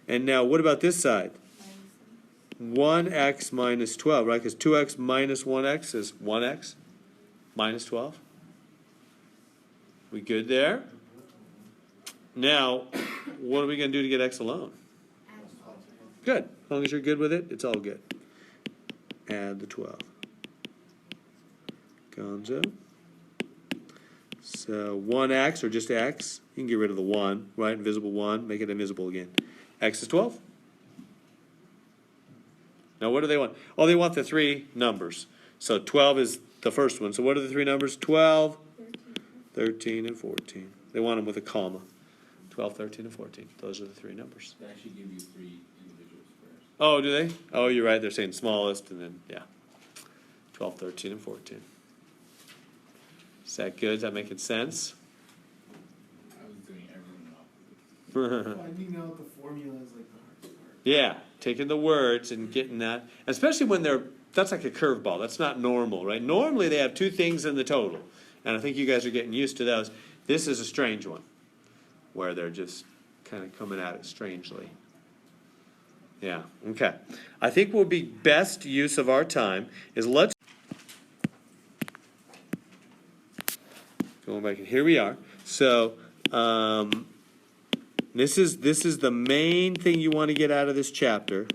A: And now what about this side? 1x minus 12, right? Because 2x minus 1x is 1x Minus 12. We good there? Now, what are we going to do to get x alone? Good. As long as you're good with it, it's all good. Add the 12. Gonzo. So 1x, or just x, you can get rid of the 1, right? Invisible 1, make it invisible again. X is 12. Now what do they want? Oh, they want the three numbers. So 12 is the first one. So what are the three numbers? 12, 13, and 14. They want them with a comma. 12, 13, and 14. Those are the three numbers.
D: They actually give you 3 individual squares.
A: Oh, do they? Oh, you're right. They're saying smallest, and then, yeah. 12, 13, and 14. Is that good? Is that making sense?
D: I was doing everything opposite.
E: Finding out the formula is like the hardest part.
A: Yeah, taking the words and getting that, especially when that's like a curveball. That's not normal, right? Normally they have two things in the total, and I think you guys are getting used to those. This is a strange one, where they're just kind of coming at it strangely. Yeah, okay. I think what would be best use of our time is let's going back, and here we are. So this is the main thing you want to get out of this chapter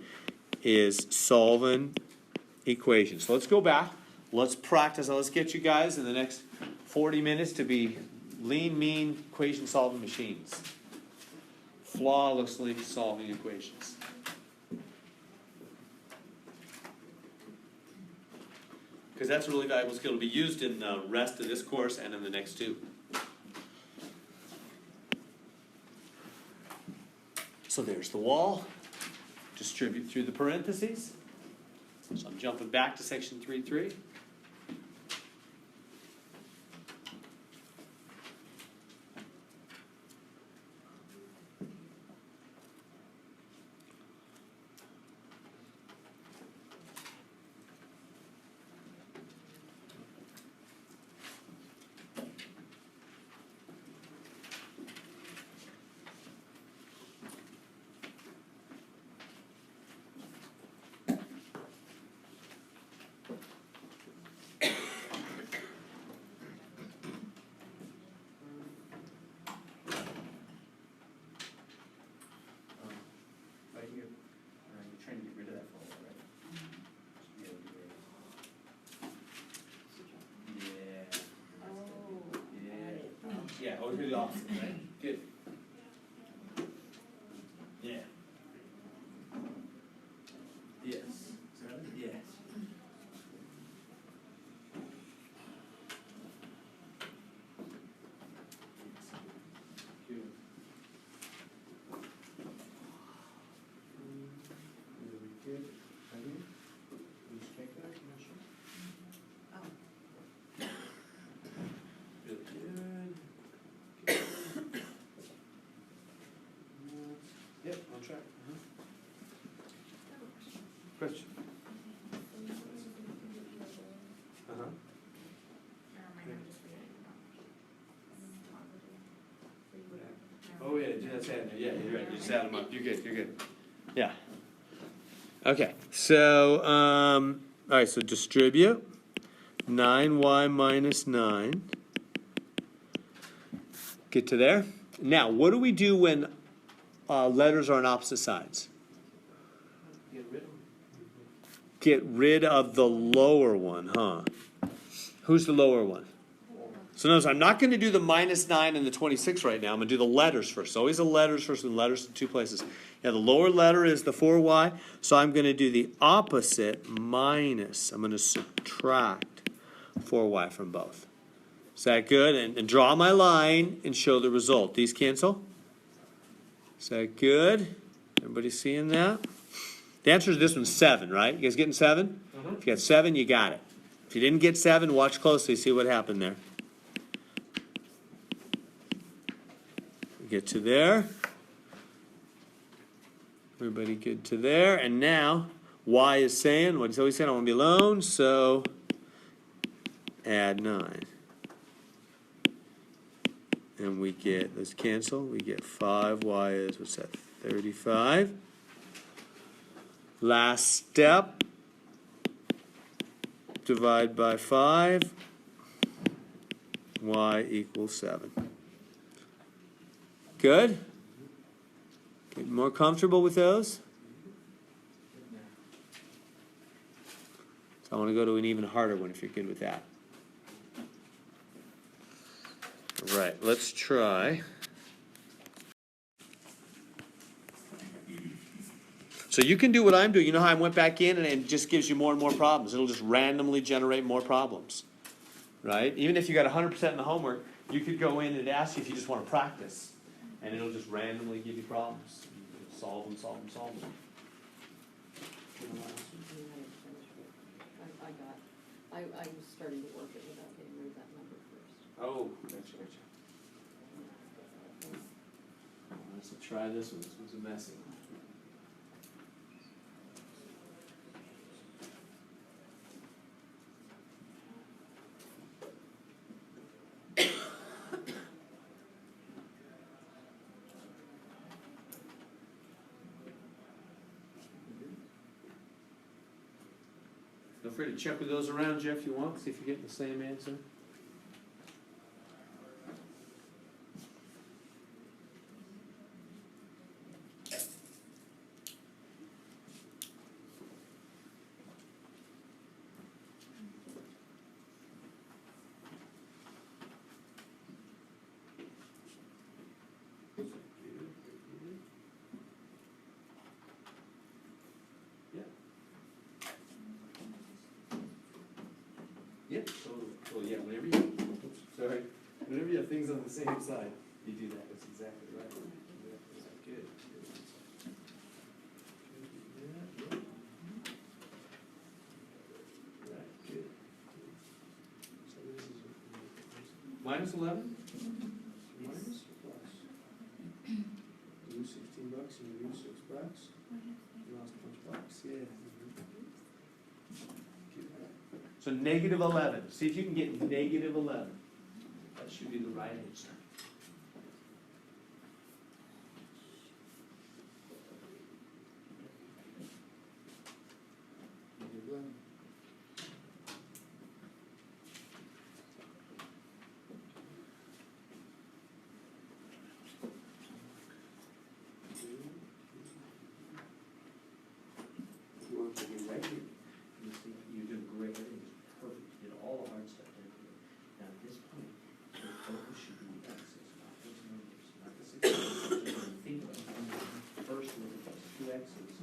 A: is solving equations. So let's go back. Let's practice. Let's get you guys in the next 40 minutes to be lean, mean equation solving machines. Flawlessly solving equations. Because that's a really valuable skill to be used in the rest of this course and in the next two. So there's the wall. Distribute through the parentheses. So I'm jumping back to section 3.3.
E: Right here. You're trying to get rid of that formula, right? Should be able to get rid of it. Yeah.
A: Yeah, always do the opposite, right? Good. Yeah. Yes. Yes. Good.
E: Good. Please check that, I'm not sure.
A: Really good. Yep, on track. Question. Uh-huh. Oh, yeah, just add, yeah, you're right, you just add them up, you're good. Yeah. Okay, so, all right, so distribute 9y minus 9. Get to there. Now, what do we do when letters are on opposite sides?
E: Get rid of them.
A: Get rid of the lower one, huh? Who's the lower one? So notice I'm not going to do the minus 9 and the 26 right now. I'm going to do the letters first. So always the letters first, and letters in two places. Yeah, the lower letter is the 4y, so I'm going to do the opposite minus. I'm going to subtract 4y from both. Is that good? And draw my line and show the result. These cancel? Is that good? Everybody seeing that? The answer to this one's 7, right? You guys getting 7? If you got 7, you got it. If you didn't get 7, watch closely, see what happened there. Get to there. Everybody good to there. And now, y is saying, what he's always saying, I want to be alone, so add 9. And we get, let's cancel, we get 5y is, what's that, 35. Last step, divide by 5. y equals 7. Good? Get more comfortable with those? So I want to go to an even harder one if you're good with that. All right, let's try. So you can do what I'm doing. You know how I went back in and it just gives you more and more problems. It'll just randomly generate more problems, right? Even if you got 100% in the homework, you could go in and ask you if you just want to practice, and it'll just randomly give you problems. Solve them, solve them, solve them.
H: I was starting to work it without getting rid of that number first.
A: Oh, gotcha. So try this one. This one's a messy one. Feel free to check with those around, Jeff, if you want. See if you're getting the same answer. Yep, totally. Yeah, whenever you have things on the same side, you do that. That's exactly right. Good. Right, good. So this is minus 11? Minus or plus? You lose $16 and you lose $6. You lost a bunch of bucks, yeah. So negative 11. See if you can get negative 11. That should be the right answer. Negative 11. You want to be right here. You see, you did great. Perfect. You did all the hard stuff there. Now at this point, your focus should be the x's, not those numbers, not the 6 numbers. Think about it. First look at those 2 x's.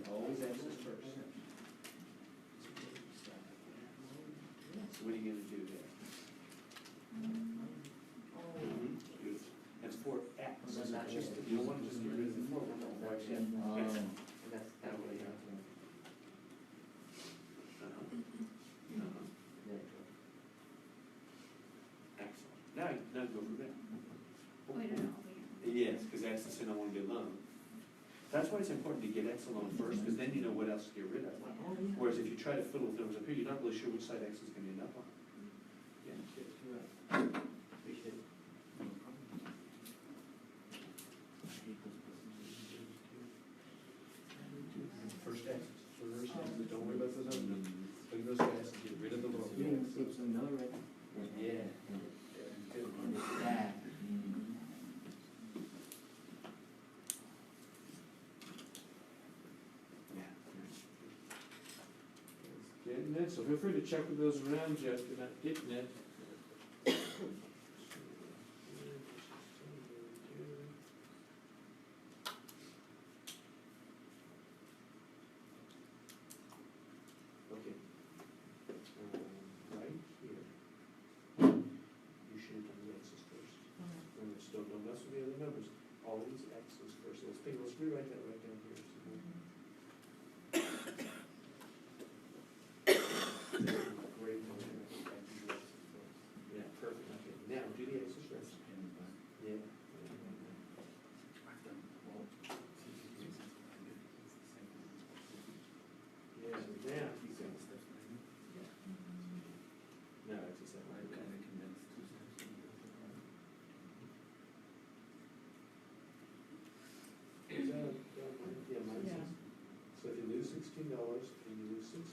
A: Always x's first. So what are you going to do there? That's 4x.
C: That's not
A: just,
C: just-
A: you don't want to just get rid of the 4. Right, yeah.
C: That's that way.
A: Excellent. Now go from there.
G: Wait, no, over here.
A: Yes, because X is saying I want to get alone. That's why it's important to get X alone first, because then you know what else to get rid of. Whereas if you try to fiddle with numbers up here, you're not really sure which side X is going to end up on. Yeah, first X, first X, don't worry about those other numbers. Look at those guys, get rid of the low.
C: Another right.
A: Yeah.
C: Yeah.
A: Getting it, so feel free to check with those around you if you're not getting it. Okay. Right here. You should have done the x's first. Remember, still don't mess with the other numbers. Always x's first. Let's rewrite that right down here. Great. Yeah, perfect. Okay, now do the x's first. Yeah. Yeah, now he's got stuff. No, it's just that right there. Is that, yeah, minus
B: Yeah.
A: So if you lose $16 and you lose $6,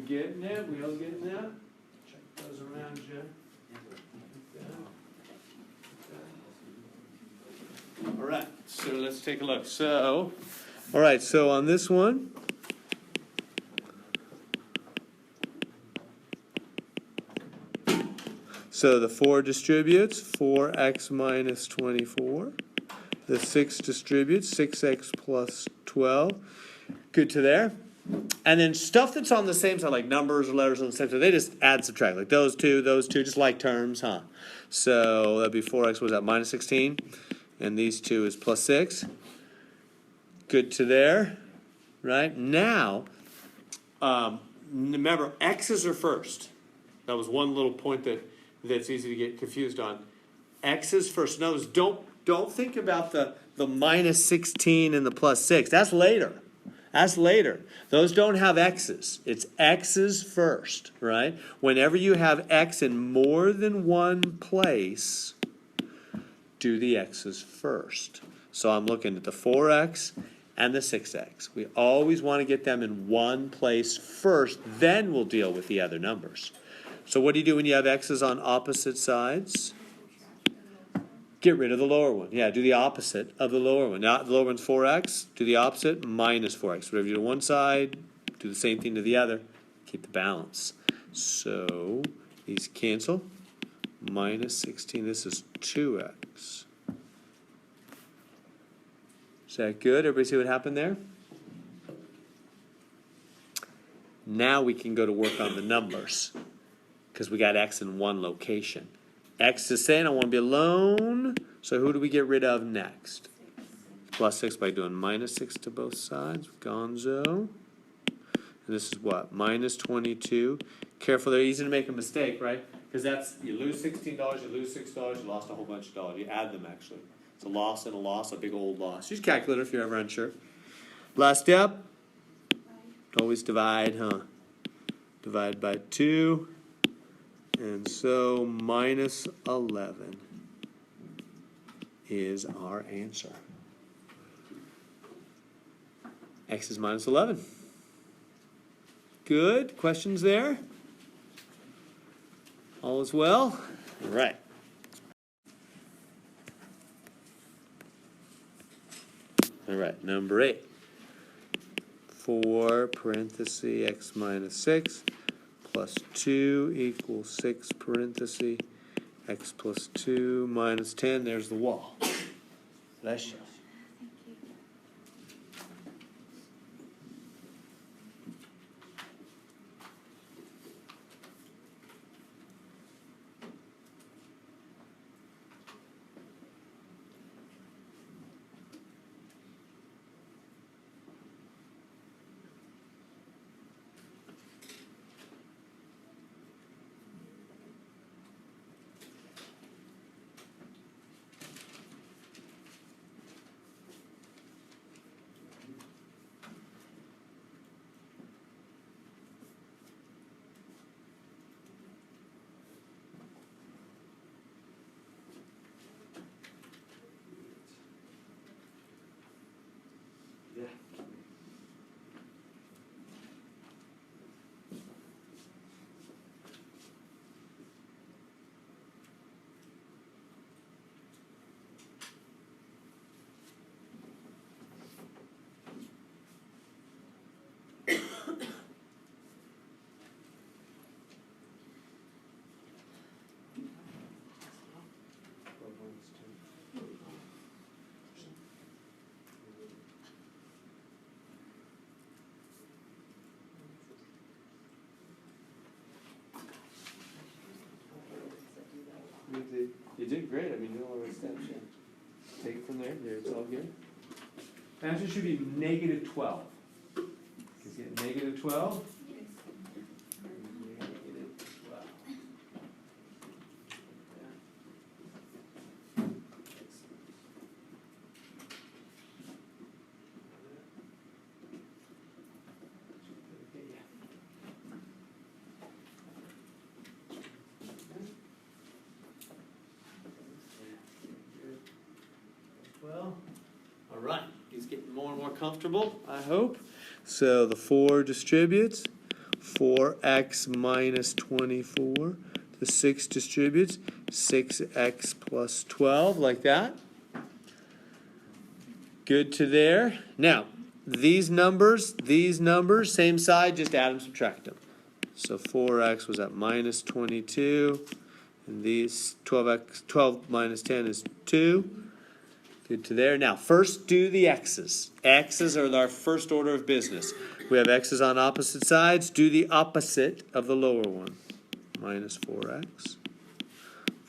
A: getting it? We all getting that?
E: Check those around you.
A: All right, so let's take a look. So, all right, so on this one, so the 4 distributes, 4x minus 24. The 6 distributes, 6x plus 12. Good to there. And then stuff that's on the same side, like numbers or letters on the same side, they just add, subtract. Like those two, just like terms, huh? So that'd be 4x, what was that, minus 16? And these two is plus 6. Good to there, right? Now, remember, x's are first. That was one little point that's easy to get confused on. X's first. In other words, don't think about the minus 16 and the plus 6. That's later. That's later. Those don't have x's. It's x's first, right? Whenever you have x in more than one place, do the x's first. So I'm looking at the 4x and the 6x. We always want to get them in one place first, then we'll deal with the other numbers. So what do you do when you have x's on opposite sides? Get rid of the lower one. Yeah, do the opposite of the lower one. Now the lower one's 4x, do the opposite, minus 4x. Whatever you do to one side, do the same thing to the other. Keep the balance. So these cancel. Minus 16, this is 2x. Is that good? Everybody see what happened there? Now we can go to work on the numbers, because we got x in one location. X is saying I want to be alone, so who do we get rid of next? Plus 6 by doing minus 6 to both sides. Gonzo. And this is what? Minus 22. Careful, they're easy to make a mistake, right? Because that's, you lose $16, you lose $6, you lost a whole bunch of dollars. You add them, actually. It's a loss and a loss, a big old loss. Use calculator if you're ever unsure. Last step. Always divide, huh? Divide by 2. And so minus 11 is our answer. X is minus 11. Good. Questions there? All is well? All right. All right, number 8. 4 parenthesis x minus 6 plus 2 equals 6 parenthesis x plus 2 minus 10. There's the wall. Bless you. You did great. I mean, you know all the steps. Yeah. Take it from there. There, it's all good. Answer should be negative 12. Because you get negative 12. Negative 12. Well, all right. He's getting more and more comfortable, I hope. So the 4 distributes. 4x minus 24. The 6 distributes. 6x plus 12, like that. Good to there. Now, these numbers, same side, just add them, subtract them. So 4x was at minus 22. And these 12 minus 10 is 2. Good to there. Now, first do the x's. X's are our first order of business. We have x's on opposite sides. Do the opposite of the lower one. Minus 4x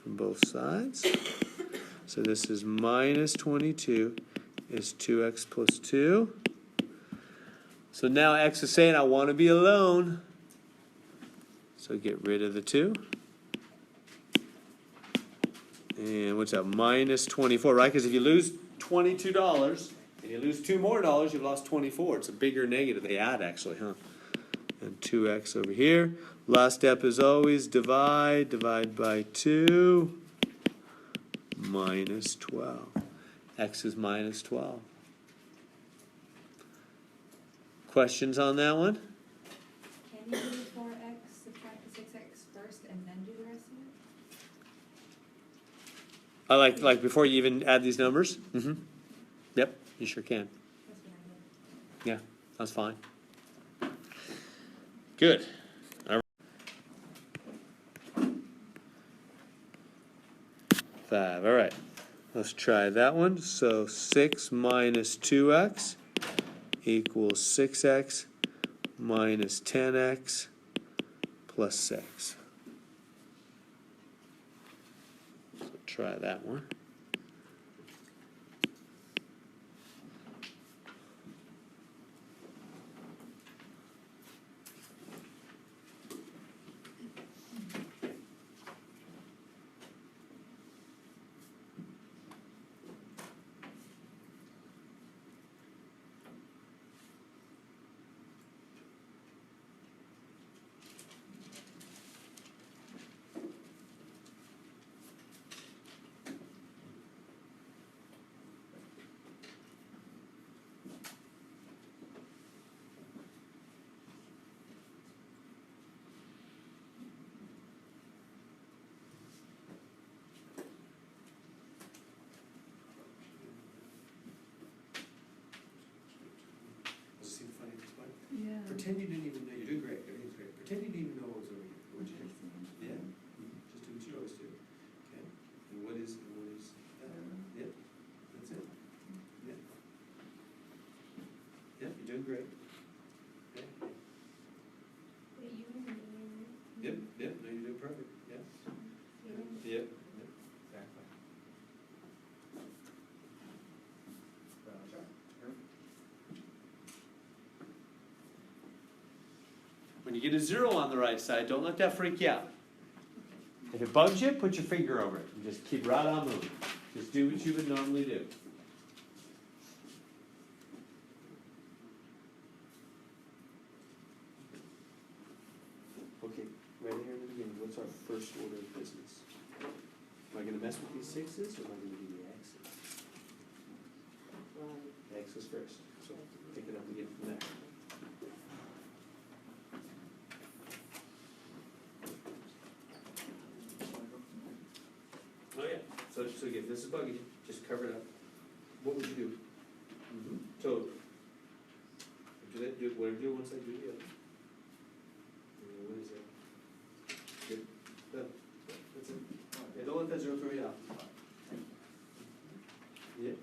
A: from both sides. So this is minus 22 is 2x plus 2. So now x is saying, I want to be alone. So get rid of the 2. And what's that? Minus 24, right? Because if you lose $22 and you lose $2 more, you've lost 24. It's a bigger negative. They add, actually, huh? And 2x over here. Last step is always divide by 2. Minus 12. X is minus 12. Questions on that one?
B: Can you do the 4x, subtract the 6x first, and then do the rest of it?
A: I like before you even add these numbers? Mm-hmm. Yep, you sure can.
B: That's what I did.
A: Yeah, that's fine. Good. All right. 5, all right. Let's try that one. So 6 minus 2x equals 6x minus 10x plus 6. So try that one.
E: Does it seem funny at this point?
B: Yeah.
E: Pretend you didn't even know, you're doing great, everything's great. Pretend you didn't even know what was over here. What would you do? Yeah? Just do what you always do. Okay? And what is that? Yep, that's it. Yep. Yep, you're doing great. Okay?
G: Wait, you were in
E: Yep, yep, no, you're doing perfect, yeah. Yep, yep, exactly.
A: When you get a 0 on the right side, don't let that freak you out. If it bugs you, put your finger over it and just keep right on moving. Just do what you would normally do. Okay, right here in the beginning, what's our first order of business? Am I going to mess with these 6's or am I going to do the x's?
H: Right.
A: X is first, so pick it up again from there. Oh yeah, so again, this is bugging you, just cover it up. What would you do? Totally. Do that, do whatever you do once I do the other. What is that? Good, done. That's it. Yeah, don't let that 0 throw you off. Yeah.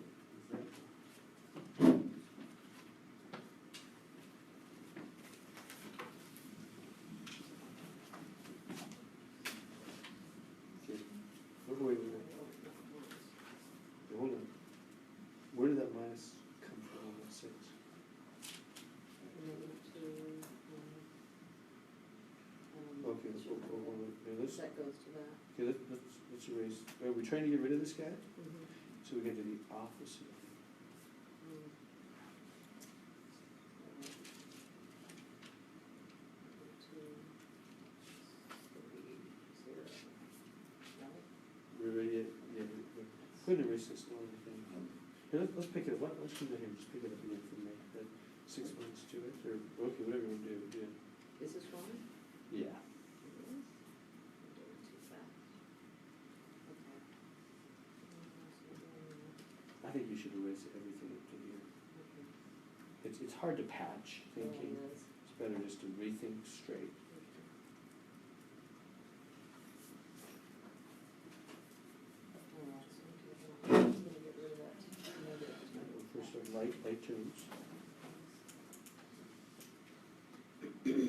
A: Okay. Wait. Hold on. Where did that minus come from on that 6? Okay, let's,
H: That goes to that.
A: okay, let's erase. Are we trying to get rid of this guy? So we can do the opposite. We're ready. Yeah. Go ahead and erase this one thing. Here, let's pick it up. Let's do that here. Just pick it up again from there. That 6 minus 2x, or okay, whatever you want to do. Yeah.
H: Is this wrong?
E: Yeah.
H: It is? I'm doing too fast. Okay.
E: I think you should erase everything up to here.
H: Okay.
E: It's hard to patch thinking.
H: Yeah, it is.
E: It's better just to rethink straight.
H: Alright, so I'm gonna get rid of that negative.
E: First, light tunes. Good.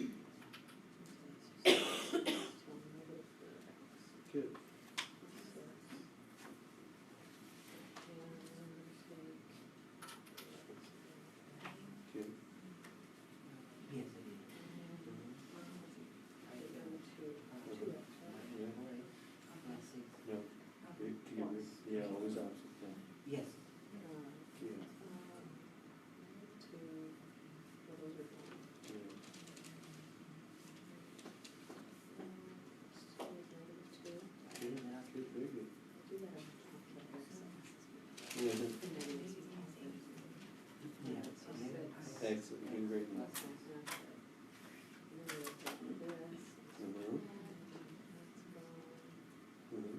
E: Good.
C: Yes, it is.
E: No. Yeah, always opposite. Yeah.
C: Yes.
E: Yeah. Good. Good. Very good. Yeah. Excellent. You're doing great now. Mhm. Mhm.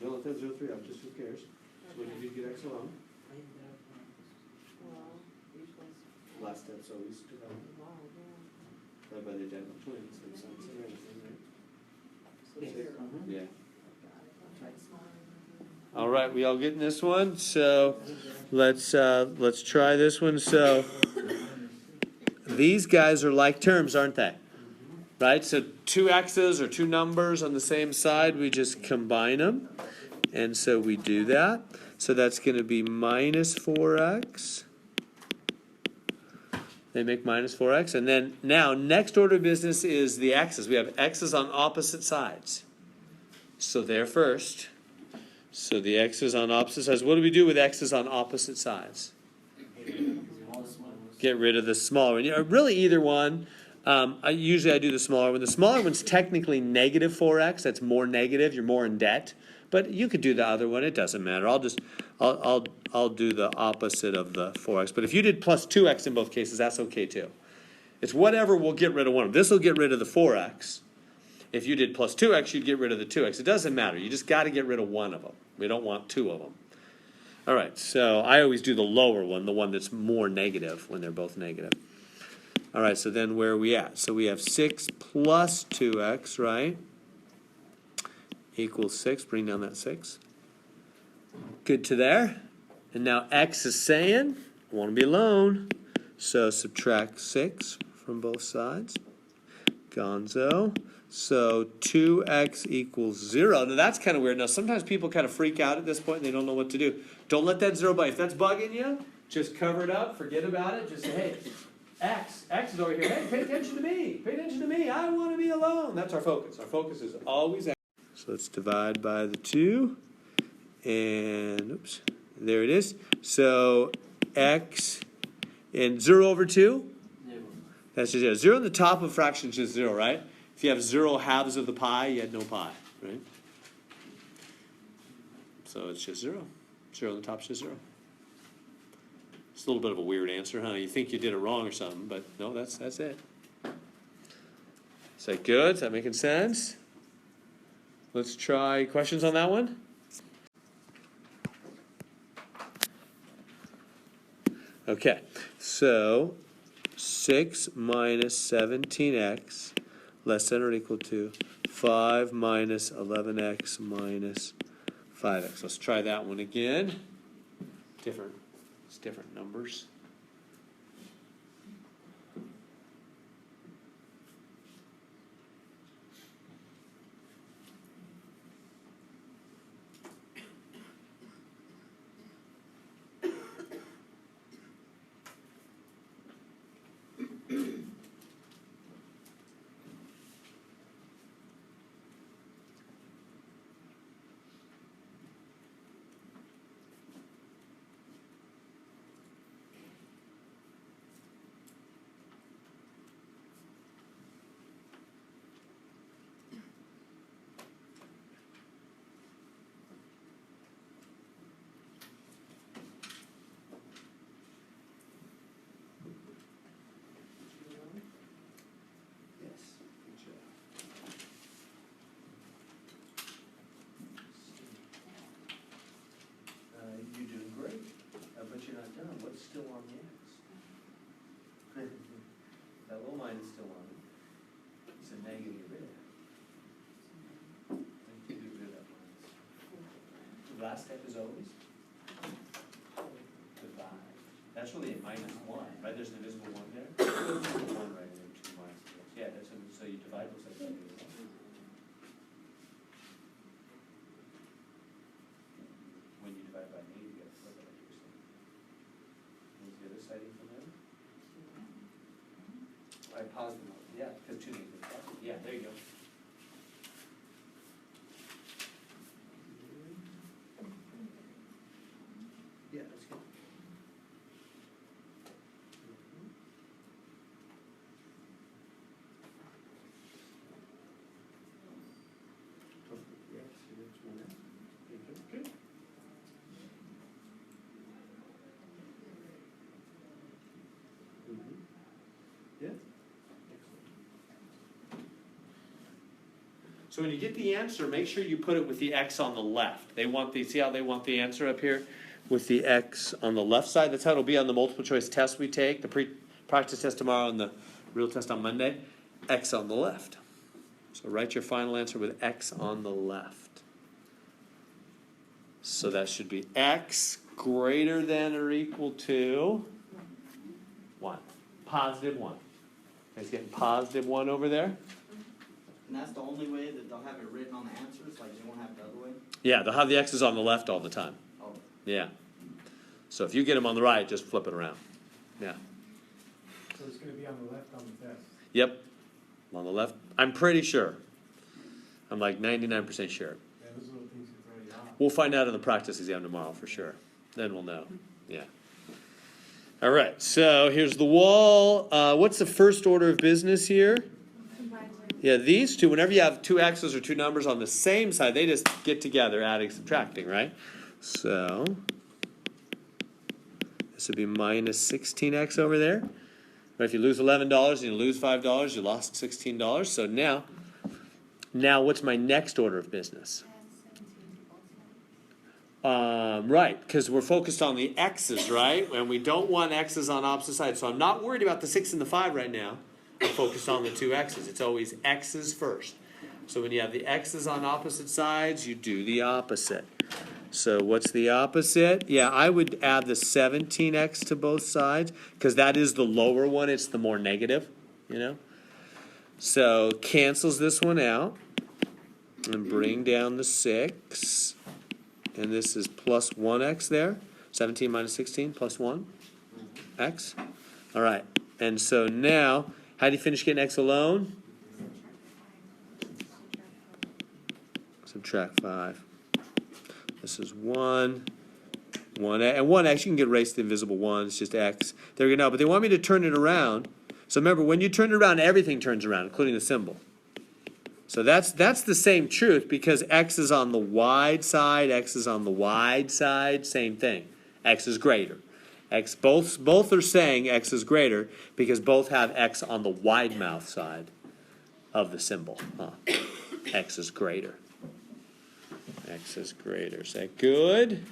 E: Don't let that 03 up, just who cares? So when you do get X alone, last step's always development, led by the identical twins, and sons and everything, right? Yeah. All right, we all getting this one? So let's try this one. So these guys are like terms, aren't they? Right? So two x's or two numbers on the same side, we just combine them. And so we do that. So that's going to be minus 4x. They make minus 4x. And then now, next order of business is the x's. We have x's on opposite sides. So they're first. So the x's on opposite sides. What do we do with x's on opposite sides? Get rid of the smaller one. You know, really either one. I do the smaller one. The smaller one's technically negative 4x. That's more negative. You're more in debt. But you could do the other one. It doesn't matter. I'll do the opposite of the 4x. But if you did plus 2x in both cases, that's okay too. It's whatever will get rid of one of them. This will get rid of the 4x. If you did plus 2x, you'd get rid of the 2x. It doesn't matter. You just got to get rid of one of them. We don't want two of them. All right, so I always do the lower one, the one that's more negative when they're both negative. All right, so then where are we at? So we have 6 plus 2x, right? Equals 6. Bring down that 6. Good to there. And now x is saying, I want to be alone. So subtract 6 from both sides. Gonzo. So 2x equals 0. Now that's kind of weird. Now sometimes people kind of freak out at this point and they don't know what to do. Don't let that 0 bite. If that's bugging you, just cover it up. Forget about it. Just say, hey, x is over here. Hey, pay attention to me. Pay attention to me. I want to be alone. That's our focus. Our focus is always x. So let's divide by the 2. And, oops, there it is. So x and 0 over 2?
C: 0.
E: That's just 0. 0 in the top of fraction is just 0, right? If you have 0 halves of the pi, you had no pi, right? So it's just 0. 0 on the top is just 0. It's a little bit of a weird answer, huh? You think you did it wrong or something, but no, that's it. Is that good? Is that making sense? Let's try questions on that one. Okay, so 6 minus 17x less than or equal to 5 minus 11x minus 5x. Let's try that one again. It's different numbers. line is still on. It's a negative there. I think you get rid of that minus. The last step is always divide. That's really a minus one, right? There's an invisible one there. One right there, 2 minus 2. Yeah, that's so you divide those like that. When you divide by negative, you get flip it like you're saying. What's the other side from there? I positive, yeah, because 2 negative. Yeah, there you go. Yeah, that's good. Yes, that's one. Good. Yeah.
A: So when you get the answer, make sure you put it with the X on the left. They want the, see how they want the answer up here? With the X on the left side. That's how it'll be on the multiple choice test we take, the practice test tomorrow and the real test on Monday. X on the left. So write your final answer with X on the left. So that should be X greater than or equal to 1. Positive 1. Guys getting positive 1 over there?
F: And that's the only way that they'll have it written on the answers, like they won't have it the other way?
A: Yeah, they'll have the X's on the left all the time.
F: Oh.
A: Yeah. So if you get them on the right, just flip it around. Yeah.
I: So it's gonna be on the left on the test.
A: Yep. On the left. I'm pretty sure. I'm like 99% sure.
I: Yeah, those little things are already off.
A: We'll find out in the practice exam tomorrow for sure. Then we'll know. Yeah. All right. So here's the wall. What's the first order of business here? Yeah, these two, whenever you have two X's or two numbers on the same side, they just get together, adding, subtracting, right? So this would be minus 16X over there. But if you lose $11 and you lose $5, you lost $16. So now what's my next order of business? Right, because we're focused on the X's, right? And we don't want X's on opposite sides. So I'm not worried about the 6 and the 5 right now. I'm focused on the two X's. It's always X's first. So when you have the X's on opposite sides, you do the opposite. So what's the opposite? Yeah, I would add the 17X to both sides because that is the lower one. It's the more negative, you know. So cancels this one out and bring down the 6. And this is plus 1X there. 17 minus 16 plus 1X. All right. And so now, how do you finish getting X alone? Subtract 5. This is 1. 1, and 1X, you can get erased the invisible 1. It's just X. There you go. But they want me to turn it around. So remember, when you turn it around, everything turns around, including the symbol. So that's the same truth because X is on the wide side, X is on the wide side, same thing. X is greater. X both are saying X is greater because both have X on the wide mouth side of the symbol. X is greater. X is greater. Is that good?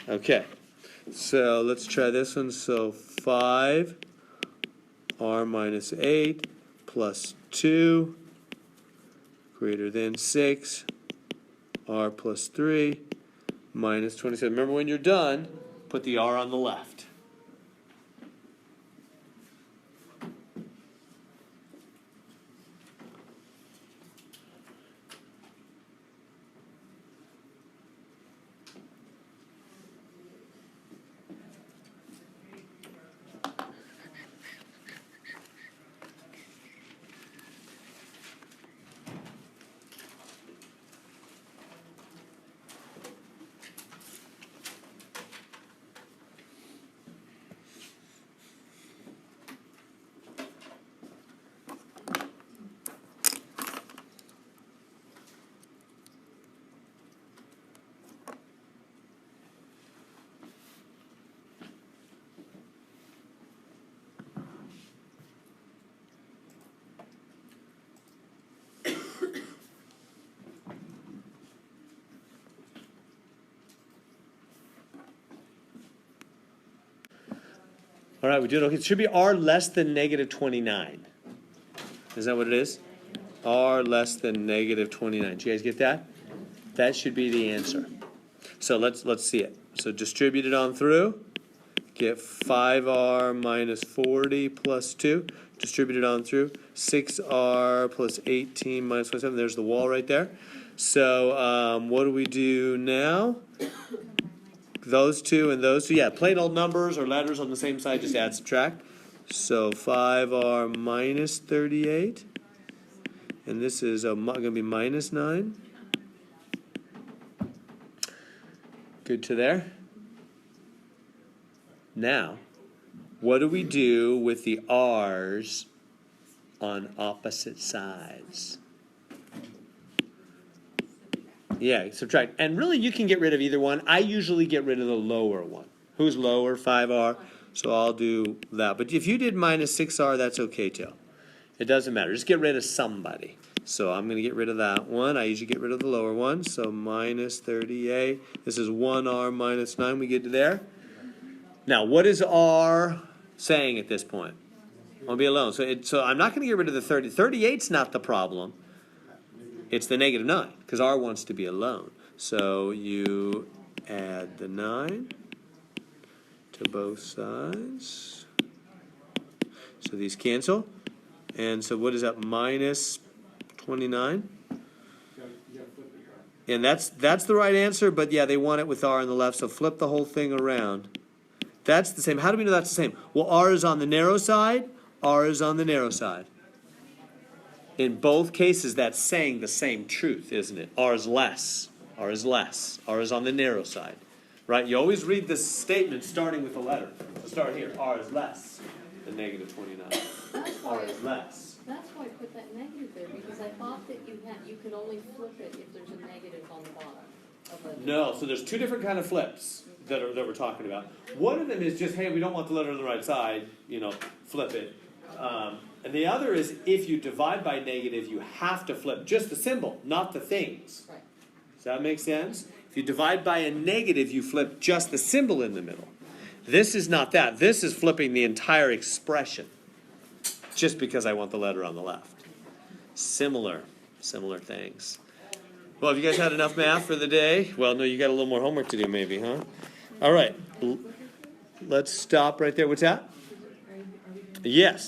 A: Okay. So let's try this one. So 5 r minus 8 plus 2 greater than 6 r plus 3 minus 27. Remember, when you're done, put the r on the left. All right, we did okay. It should be r less than negative 29. Is that what it is? R less than negative 29. Do you guys get that? That should be the answer. So let's see it. So distribute it on through. Get 5r minus 40 plus 2. Distribute it on through. 6r plus 18 minus 27. There's the wall right there. So what do we do now? Those two and those two. Yeah, plain old numbers or letters on the same side. Just add, subtract. So 5r minus 38. And this is going to be minus 9. Good to there. Now, what do we do with the r's on opposite sides? Yeah, subtract. And really, you can get rid of either one. I usually get rid of the lower one. Who's lower? 5r. So I'll do that. But if you did minus 6r, that's okay too. It doesn't matter. Just get rid of somebody. So I'm going to get rid of that one. I usually get rid of the lower one. So minus 38. This is 1r minus 9. We get to there. Now, what is r saying at this point? I want to be alone. So I'm not going to get rid of the 30. 38's not the problem. It's the negative 9, because r wants to be alone. So you add the 9 to both sides. So these cancel. And so what is that? Minus 29. And that's the right answer, but yeah, they want it with r on the left, so flip the whole thing around. That's the same. How do we know that's the same? Well, r is on the narrow side, r is on the narrow side. In both cases, that's saying the same truth, isn't it? R is less. R is less. R is on the narrow side. Right? You always read this statement starting with a letter. So start here. R is less than negative 29. R is less.
H: That's why I put that negative there, because I thought that you could only flip it if there's a negative on the bottom of a...
A: No, so there's two different kind of flips that we're talking about. One of them is just, hey, we don't want the letter on the right side, flip it. And the other is, if you divide by negative, you have to flip just the symbol, not the things.
H: Right.
A: Does that make sense? If you divide by a negative, you flip just the symbol in the middle. This is not that. This is flipping the entire expression, just because I want the letter on the left. Similar things. Well, have you guys had enough math for the day? Well, no, you got a little more homework to do maybe, huh? All right. Let's stop right there. What's that? Yes.